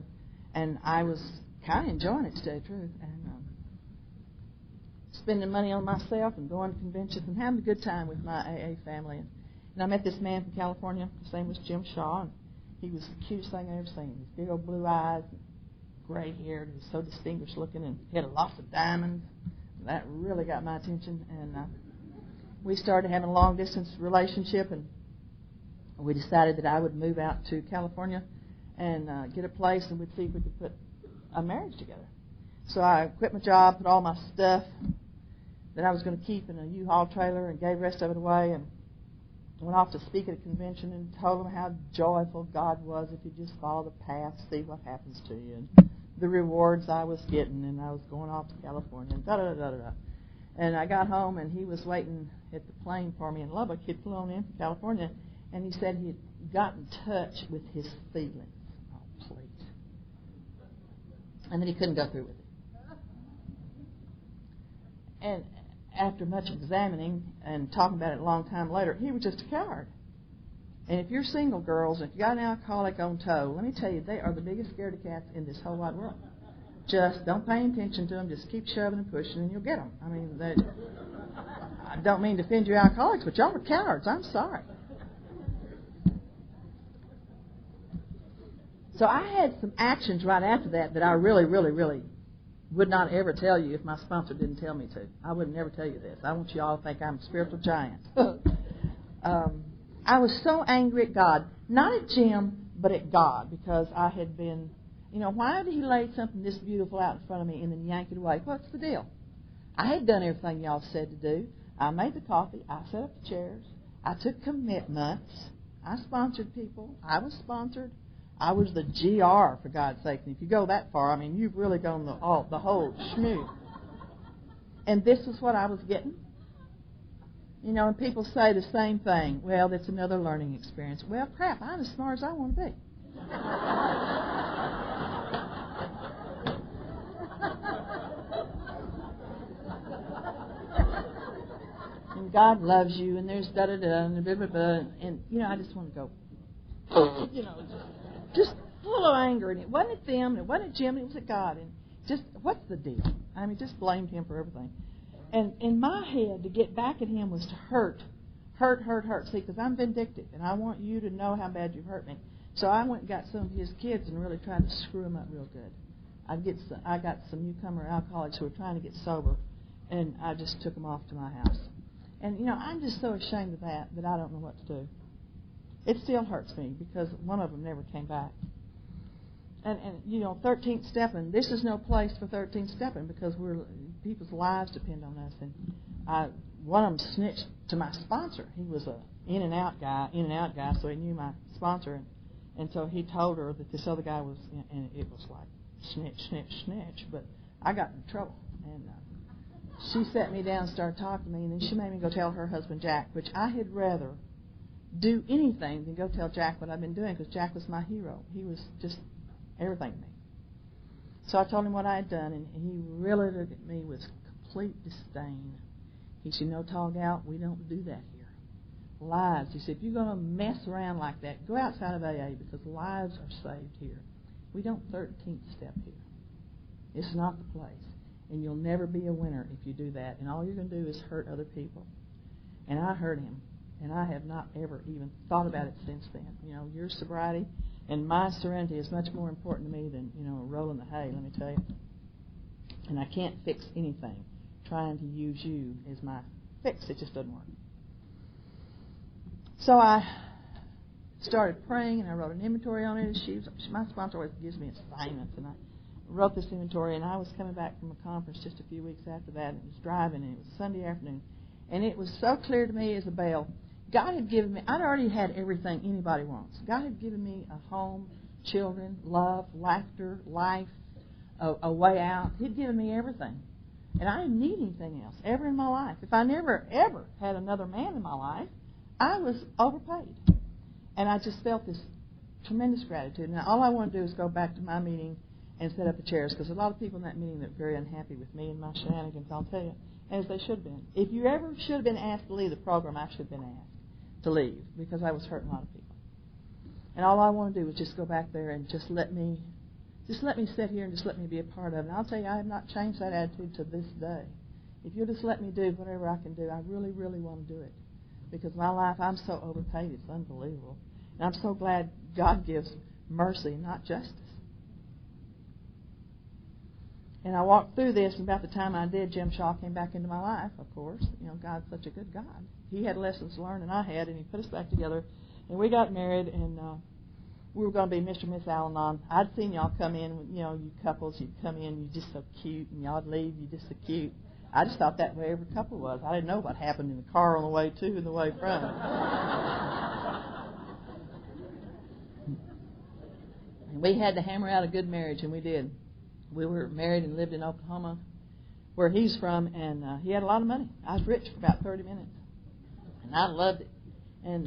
and I was kind of enjoying it, to tell you the truth. And spending money on myself and going to conventions and having a good time with my AA family. And I met this man from California. His name was Jim Shaw, and he was the cutest thing I've ever seen. His big old blue eyes, gray hair, he was so distinguished looking, and he had lots of diamonds. That really got my attention, and we started having a long-distance relationship, and we decided that I would move out to California and get a place, and we'd see if we could put a marriage together. So I quit my job, put all my stuff that I was going to keep in a U-Haul trailer, and gave the rest of it away, and went off to speak at a convention and told them how joyful God was if you just follow the path, see what happens to you, and the rewards I was getting, and I was going off to California, and da-da-da-da-da. And I got home, and he was waiting at the plane for me in Lubbock. He'd flown in from California, and he said he'd got in touch with his feelings. Oh, please. And then he couldn't go through with it. And after much examining and talking about it a long time later, he was just a coward. And if you're single girls, if you got an alcoholic on tow, let me tell you, they are the biggest scaredy cats in this whole wide world. Just don't pay attention to them. Just keep shoving and pushing, and you'll get them. I mean, I don't mean to offend you alcoholics, but y'all are cowards. I'm sorry. So I had some actions right after that I really would not ever tell you if my sponsor didn't tell me to. I would never tell you this. I want you all to think I'm a spiritual giant. I was so angry at God, not at Jim, but at God, because I had been, why did he lay something this beautiful out in front of me and then yank it away? What's the deal? I had done everything y'all said to do. I made the coffee. I set up the chairs. I took commitments. I sponsored people. I was sponsored. I was the GR, for God's sake. And if you go that far, I mean, you've really gone the whole schmoo. And this is what I was getting. And people say the same thing. Well, that's another learning experience. Well, crap, I'm as smart as I want to be. and God loves you, and there's da-da-da, and blah, blah, blah. And, I just want to go, just full of anger. And it wasn't at them, and it wasn't at Jim, it was at God. And just, what's the deal? Just blamed him for everything. And in my head, to get back at him was to hurt. See, because I'm vindictive, and I want you to know how bad you've hurt me. So I went and got some of his kids and really tried to screw them up real good. I got some newcomer alcoholics who were trying to get sober, and I just took them off to my house. And, I'm just so ashamed of that I don't know what to do. It still hurts me because one of them never came back. And 13th stepping, this is no place for 13th stepping because people's lives depend on us. And one of them snitched to my sponsor. He was a in and out guy, so he knew my sponsor. And so he told her that this other guy was, and it was like snitch. But I got in trouble. And she sat me down and started talking to me, and then she made me go tell her husband, Jack, which I had rather do anything than go tell Jack what I've been doing because Jack was my hero. He was just everything to me. So I told him what I had done, and he really looked at me with complete disdain. He said, tall gal, we don't do that here. Lives. He said, if you're going to mess around like that, go outside of AA because lives are saved here. We don't 13th step here. It's not the place. And you'll never be a winner if you do that. And all you're going to do is hurt other people. And I hurt him. And I have not ever even thought about it since then. Your sobriety and my serenity is much more important to me than, rolling the hay, let me tell you. And I can't fix anything trying to use you as my fix. It just doesn't work. So I started praying, and I wrote an inventory on it. My sponsor always gives me assignments, and I wrote this inventory, and I was coming back from a conference just a few weeks after that, and it was driving, and it was Sunday afternoon. And it was so clear to me as a bell. God had given me, I'd already had everything anybody wants. God had given me a home, children, love, laughter, life, a way out. He'd given me everything. And I didn't need anything else ever in my life. If I never, ever had another man in my life, I was overpaid. And I just felt this tremendous gratitude. Now, all I want to do is go back to my meeting and set up the chairs, because a lot of people in that meeting that were very unhappy with me and my shenanigans, I'll tell you, as they should have been. If you ever should have been asked to leave the program, I should have been asked to leave, because I was hurting a lot of people. And all I want to do is just go back there and just let me sit here and just let me be a part of it. And I'll tell you, I have not changed that attitude to this day. If you'll just let me do whatever I can do, I really, really want to do it. Because my life, I'm so overpaid, it's unbelievable. And I'm so glad God gives mercy, not justice. And I walked through this, and about the time I did, Jim Shaw came back into my life, of course. God's such a good God. He had lessons learned, and I had, and he put us back together. And we got married, and we were going to be Mr. and Miss Al-Anon. I'd seen y'all come in, you couples, you'd come in, you're just so cute, and y'all'd leave, you're just so cute. I just thought that way every couple was. I didn't know what happened in the car on the way to and the way from. And we had to hammer out a good marriage, and we did. We were married and lived in Oklahoma, where he's from, and he had a lot of money. I was rich for about 30 minutes, and I loved it. And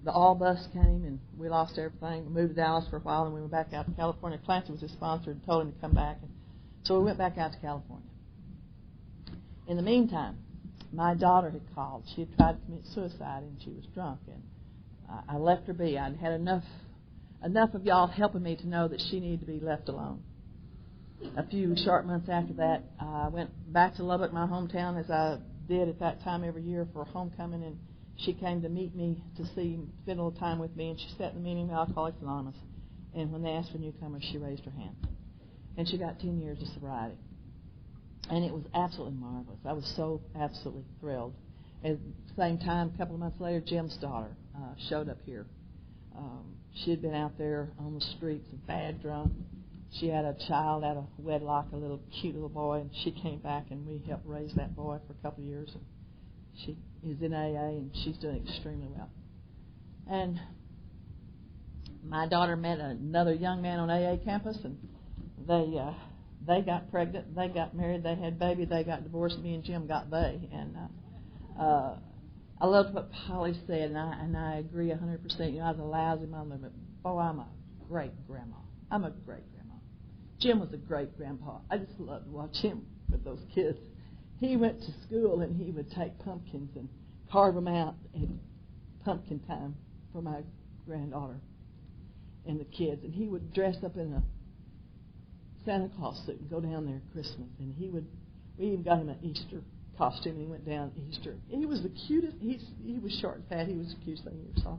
the all bus came, and we lost everything. We moved to Dallas for a while, and we went back out to California. Clancy was his sponsor and told him to come back. And so we went back out to California. In the meantime, my daughter had called. She had tried to commit suicide, and she was drunk. And I left her be. I'd had enough of y'all helping me to know that she needed to be left alone. A few short months after that, I went back to Lubbock, my hometown, as I did at that time every year for homecoming, and she came to meet me to spend a little time with me, and she sat in the meeting of Alcoholics Anonymous. And when they asked for newcomers, she raised her hand. And she got 10 years of sobriety. And it was absolutely marvelous. I was so absolutely thrilled. At the same time, a couple of months later, Jim's daughter showed up here. She had been out there on the streets, bad drunk. She had a child out of wedlock, a little cute little boy, and she came back, and we helped raise that boy for a couple of years. And she is in AA, and she's doing extremely well. And my daughter met another young man on AA campus, and they got pregnant, they got married, they had baby, they got divorced. Me and Jim got they. And I loved what Polly said, and I agree 100%. I was a lousy mother, but boy, I'm a great grandma. I'm a great grandma. Jim was a great grandpa. I just loved to watch him with those kids. He went to school, and he would take pumpkins and carve them out at pumpkin time for my granddaughter and the kids. And he would dress up in a Santa Claus suit and go down there at Christmas. And we even got him an Easter costume, and he went down Easter. And he was the cutest. He was short and fat. He was the cutest thing you ever saw.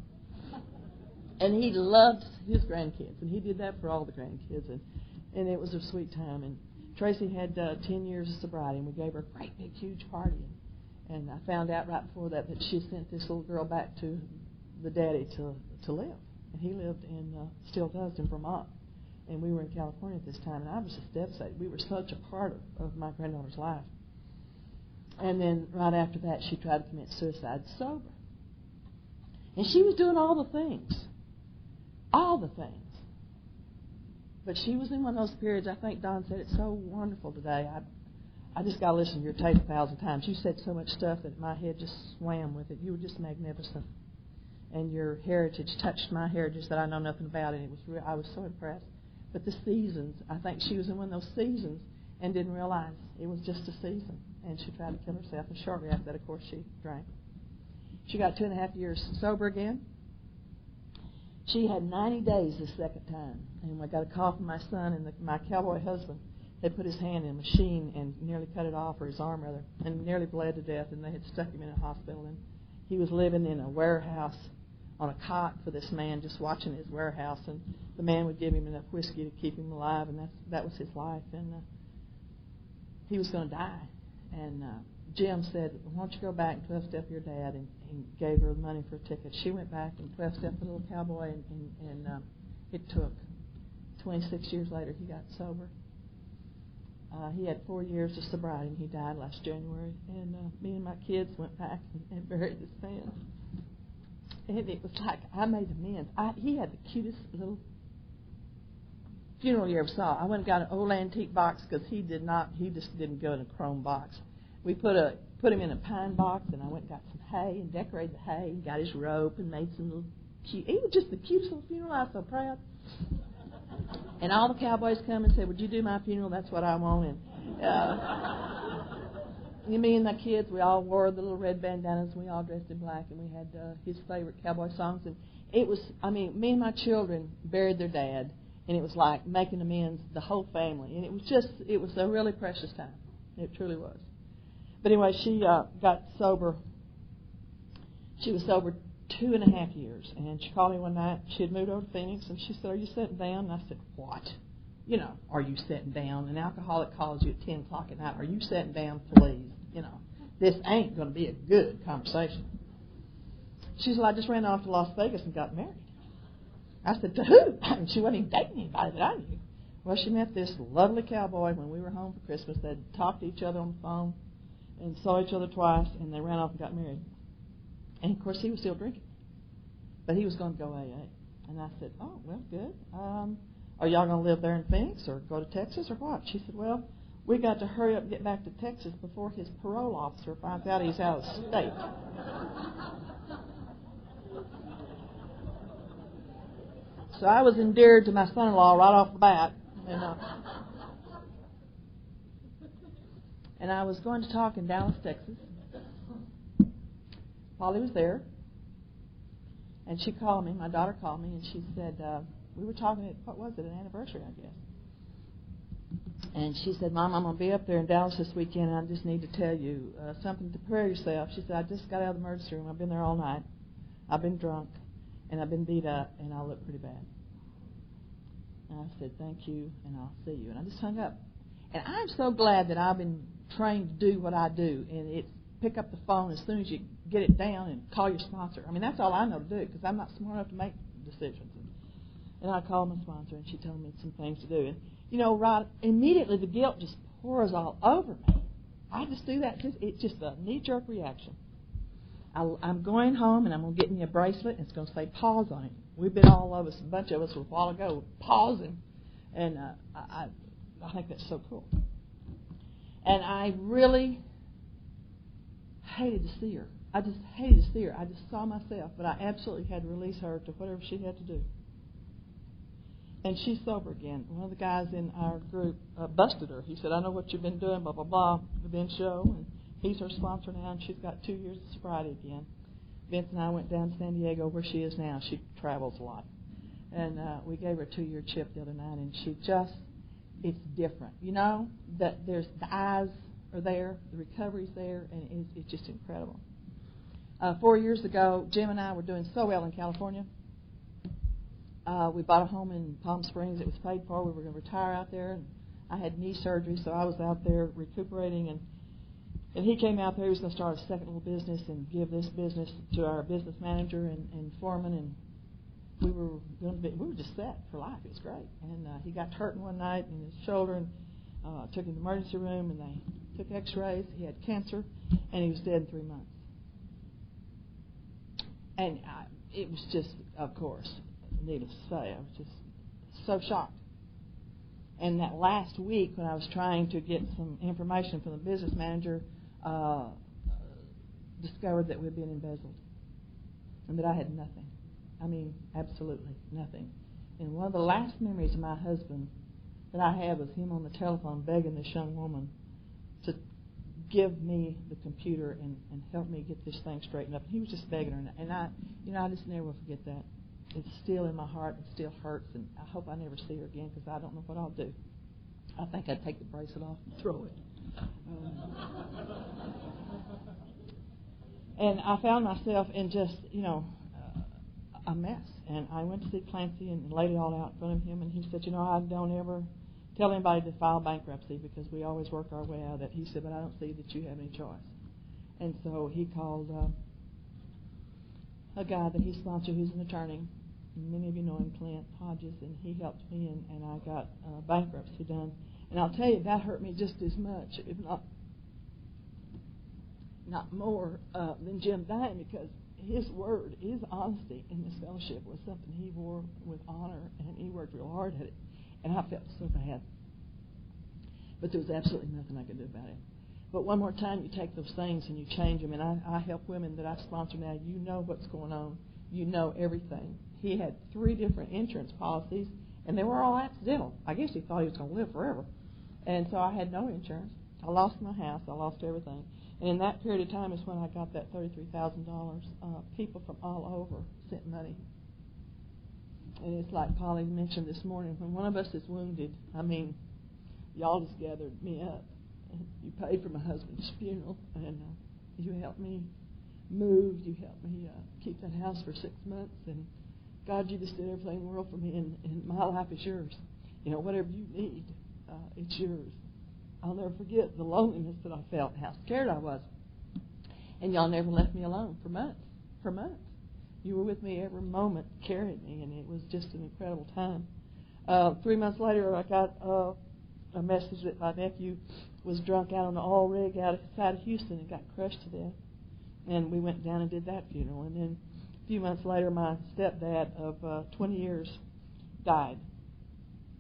And he loved his grandkids, and he did that for all the grandkids. And it was a sweet time. And Tracy had 10 years of sobriety, and we gave her a great big huge party. And I found out right before that she sent this little girl back to the daddy to live. And he lived still does, in Vermont. And we were in California at this time, and I was just devastated. We were such a part of my granddaughter's life. And then right after that, she tried to commit suicide sober. And she was doing all the things. All the things. But she was in one of those periods, I think Don said it so wonderful today. I just got to listen to your tape 1,000 times. You said so much stuff that my head just swam with it. You were just magnificent. And your heritage touched my heritage that I know nothing about, and I was so impressed. But the seasons, I think she was in one of those seasons and didn't realize it was just a season. And she tried to kill herself. And shortly after that, of course, she drank. She got 2.5 years sober again. She had 90 days the second time. And I got a call from my son, and my cowboy husband had put his hand in a machine and nearly cut it off, or his arm rather, and nearly bled to death. And they had stuck him in a hospital. And he was living in a warehouse on a cot for this man, just watching his warehouse. And the man would give him enough whiskey to keep him alive, and that was his life. And he was going to die. And Jim said, why don't you go back and 12-step your dad, and gave her money for a ticket. She went back and 12-stepped the little cowboy, and it took 26 years later he got sober. He had 4 years of sobriety, and he died last January. And me and my kids went back and buried this man. And it was like I made amends. He had the cutest little funeral you ever saw. I went and got an old antique box because he just didn't go in a chrome box. We put him in a pine box, and I went and got some hay and decorated the hay and got his rope and made some little cute. He was just the cutest little funeral. I was so proud. And all the cowboys come and said, would you do my funeral? That's what I want. And me and my kids, we all wore the little red bandanas. We all dressed in black, and we had his favorite cowboy songs. And it was, me and my children buried their dad, and it was like making amends, the whole family. And it was a really precious time. It truly was. But anyway, she got sober. She was sober 2.5 years. And she called me one night. She had moved over to Phoenix, and she said, are you sitting down? And I said, what? Are you sitting down? An alcoholic calls you at 10 o'clock at night. Are you sitting down, please? This ain't going to be a good conversation. She said, I just ran off to Las Vegas and got married. I said, to who? And she wasn't even dating anybody that I knew. Well, she met this lovely cowboy when we were home for Christmas. They'd talked to each other on the phone and saw each other twice, and they ran off and got married. And, of course, he was still drinking. But he was going to go AA. And I said, oh, well, good. Are y'all going to live there in Phoenix or go to Texas or what? She said, well, we got to hurry up and get back to Texas before his parole officer finds out he's out of state. So I was endeared to my son-in-law right off the bat. And I was going to talk in Dallas, Texas. Polly was there. And she called me, my daughter called me, and she said, we were talking at, what was it, an anniversary, I guess. And she said, Mom, I'm going to be up there in Dallas this weekend, and I just need to tell you something to prepare yourself. She said, I just got out of the emergency room. I've been there all night. I've been drunk, and I've been beat up, and I look pretty bad. And I said, thank you, and I'll see you. And I just hung up. And I'm so glad that I've been trained to do what I do, and it's pick up the phone as soon as you get it down and call your sponsor. That's all I know to do because I'm not smart enough to make decisions. And I called my sponsor, and she told me some things to do. And, right immediately the guilt just pours all over me. I just do that. It's just a knee-jerk reaction. I'm going home, and I'm going to get me a bracelet, and it's going to say pause on it. We've been all of us, a bunch of us a while ago, pausing. And I think that's so cool. And I really hated to see her. I just hated to see her. I just saw myself, but I absolutely had to release her to whatever she had to do. And she's sober again. One of the guys in our group busted her. He said, I know what you've been doing, blah, blah, blah, the Ben show. And He's her sponsor now, and she's got 2 years of sobriety again. Vince and I went down to San Diego, where she is now. She travels a lot. And we gave her a 2-year chip the other night, and she just, it's different. You know, that there's the eyes are there, the recovery's there, and it's just incredible. 4 years ago, Jim and I were doing so well in California. We bought a home in Palm Springs. It was paid for. We were going to retire out there. And I had knee surgery, so I was out there recuperating. And he came out there. He was going to start a second little business and give this business to our business manager and foreman. And we were just set for life. It was great. And he got hurt one night in his shoulder and took him to the emergency room. And they took X-rays. He had cancer, and he was dead in 3 months. And it was just, of course, needless to say, I was just so shocked. And that last week, when I was trying to get some information from the business manager, discovered that we had been embezzled and that I had nothing. I mean, absolutely nothing. And one of the last memories of my husband that I have was him on the telephone begging this young woman to give me the computer and help me get this thing straightened up. And he was just begging her. And I just never will forget that. It's still in my heart. It still hurts. And I hope I never see her again, because I don't know what I'll do. I think I'd take the bracelet off and throw it. And I found myself in just, a mess. And I went to see Clancy and laid it all out in front of him. And he said, I don't ever tell anybody to file bankruptcy, because we always work our way out of it. He said, but I don't see that you have any choice. And so he called a guy that he sponsored who's an attorney. Many of you know him, Clint Hodges, and he helped me, and I got bankruptcy done. And I'll tell you, that hurt me just as much, if not more, than Jim dying, because his word, his honesty in this fellowship was something he wore with honor, and he worked real hard at it. And I felt so bad. But there was absolutely nothing I could do about it. But one more time, you take those things and you change them. And I help women that I sponsor now. You know what's going on. You know everything. He had 3 different insurance policies, and they were all accidental. I guess he thought he was going to live forever. And so I had no insurance. I lost my house. I lost everything. And in that period of time is when I got that $33,000. People from all over sent money. And it's like Polly mentioned this morning, when one of us is wounded, y'all just gathered me up. And you paid for my husband's funeral, and you helped me move. You helped me keep that house for 6 months. And God, you just did everything in the world for me, and my life is yours. Whatever you need, it's yours. I'll never forget the loneliness that I felt, how scared I was. And y'all never left me alone for months. For months. You were with me every moment, carried me, and it was just an incredible time. 3 months later, I got a message that my nephew was drunk out on the oil rig outside of Houston and got crushed to death. And we went down and did that funeral. And then a few months later, my stepdad of 20 years died.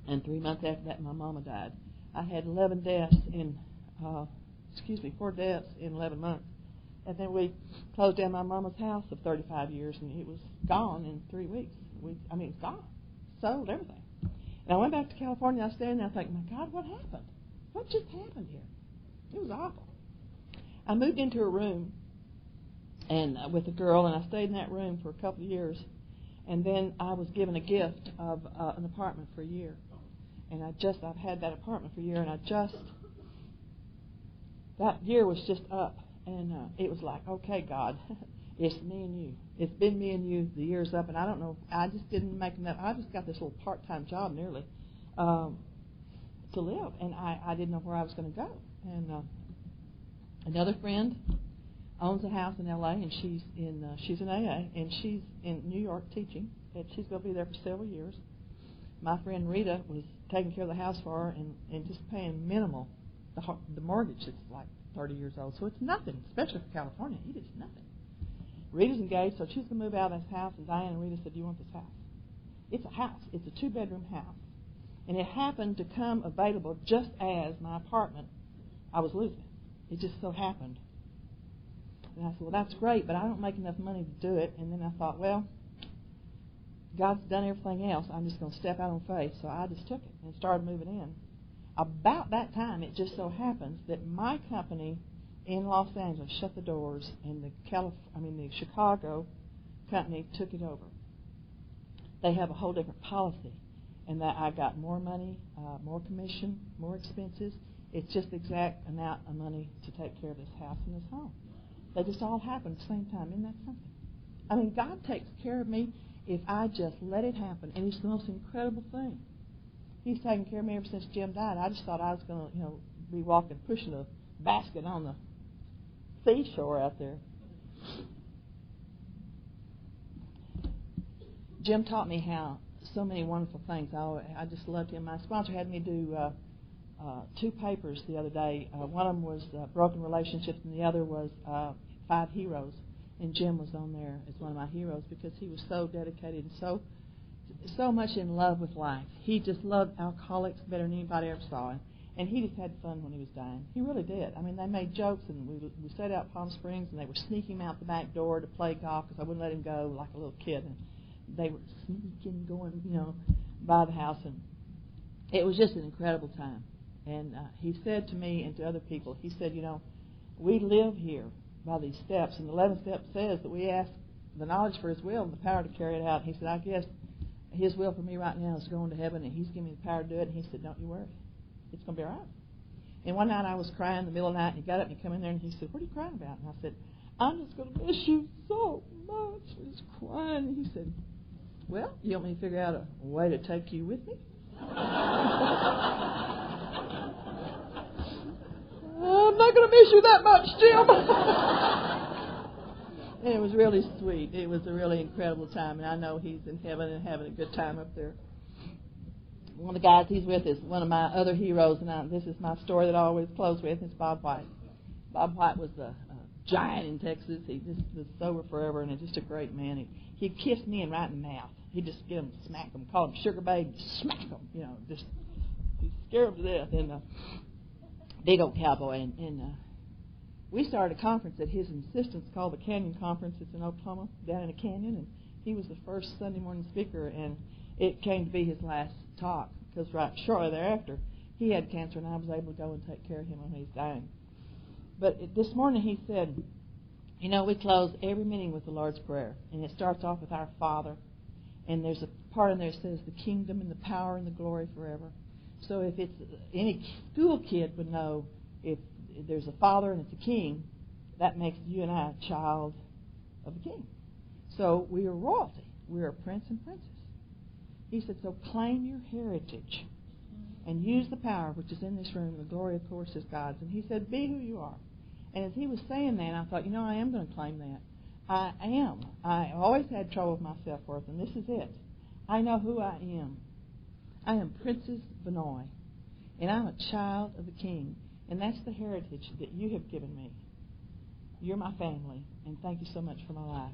And 3 months after that, my mama died. I had 11 deaths 4 deaths in 11 months. And then we closed down my mama's house of 35 years, and it was gone in 3 weeks. It's gone. Sold everything. And I went back to California. I was standing there thinking, my God, what happened? What just happened here? It was awful. I moved into a room and with a girl, and I stayed in that room for a couple of years. And then I was given a gift of an apartment for a year. And I've had that apartment for a year, and that year was just up. And it was like, okay, God, it's me and you. It's been me and you. The year's up, and I don't know. I just didn't make enough. I just got this little part-time job nearly to live, and I didn't know where I was going to go. And another friend owns a house in L.A., and she's in AA, and she's in New York teaching, and she's going to be there for several years. My friend Rita was taking care of the house for her and just paying minimal. The mortgage is like 30 years old, so it's nothing, especially for California. It is nothing. Rita's engaged, so she's going to move out of this house, and Diane and Rita said, do you want this house? It's a house. It's a 2-bedroom house. And it happened to come available just as my apartment I was losing. It just so happened. And I said, well, that's great, but I don't make enough money to do it. And then I thought, well, God's done everything else. I'm just going to step out on faith. So I just took it and started moving in. About that time, it just so happens that my company in Los Angeles shut the doors, and the Chicago company took it over. They have a whole different policy, and that I got more money, more commission, more expenses. It's just the exact amount of money to take care of this house and this home. They just all happen at the same time. Isn't that something? I mean, God takes care of me if I just let it happen, and it's the most incredible thing. He's taken care of me ever since Jim died. I just thought I was going to, be walking, pushing a basket on the seashore out there. Jim taught me how so many wonderful things. I just loved him. My sponsor had me do 2 papers the other day. One of them was broken relationships, and the other was 5 heroes. And Jim was on there as one of my heroes because he was so dedicated and so much in love with life. He just loved alcoholics better than anybody ever saw him. And he just had fun when he was dying. He really did. I mean, they made jokes, and we set out Palm Springs, and they were sneaking him out the back door to play golf because I wouldn't let him go like a little kid. And they were sneaking, going, by the house. And it was just an incredible time. And he said to me and to other people, he said, we live here by these steps. And the 11th step says that we ask the knowledge for His will and the power to carry it out. And he said, I guess His will for me right now is going to heaven, and He's giving me the power to do it. And he said, don't you worry. It's going to be all right. And one night I was crying in the middle of the night, and he got up and he came in there and he said, what are you crying about? And I said, I'm just going to miss you so much. And he's crying. And he said, well, you want me to figure out a way to take you with me? I'm not going to miss you that much, Jim. And it was really sweet. It was a really incredible time, and I know he's in heaven and having a good time up there. One of the guys he's with is one of my other heroes, and this is my story that I always close with. It's Bob White. Bob White was a giant in Texas. He just was sober forever, and just a great man. He'd kiss men right in the mouth. He'd just get them, smack them, call them sugar babe, smack them, just he'd scare them to death. And big old cowboy. And we started a conference at his insistence called the Canyon Conference. It's in Oklahoma, down in a canyon, and he was the first Sunday morning speaker, and it came to be his last talk because shortly thereafter he had cancer, and I was able to go and take care of him when he was dying. But this morning he said, we close every meeting with the Lord's Prayer, and it starts off with Our Father, and there's a part in there that says the kingdom and the power and the glory forever. So if it's any school kid would know, if there's a father and it's a king, that makes you and I a child of the king. So we are royalty. We are a prince and princess. He said, so claim your heritage and use the power which is in this room. The glory, of course, is God's. And he said, be who you are. And as he was saying that, I thought, I am going to claim that. I am. I always had trouble with my self-worth, and this is it. I know who I am. I am Princess Vannoy, and I'm a child of the King. And that's the heritage that you have given me. You're my family, and thank you so much for my life.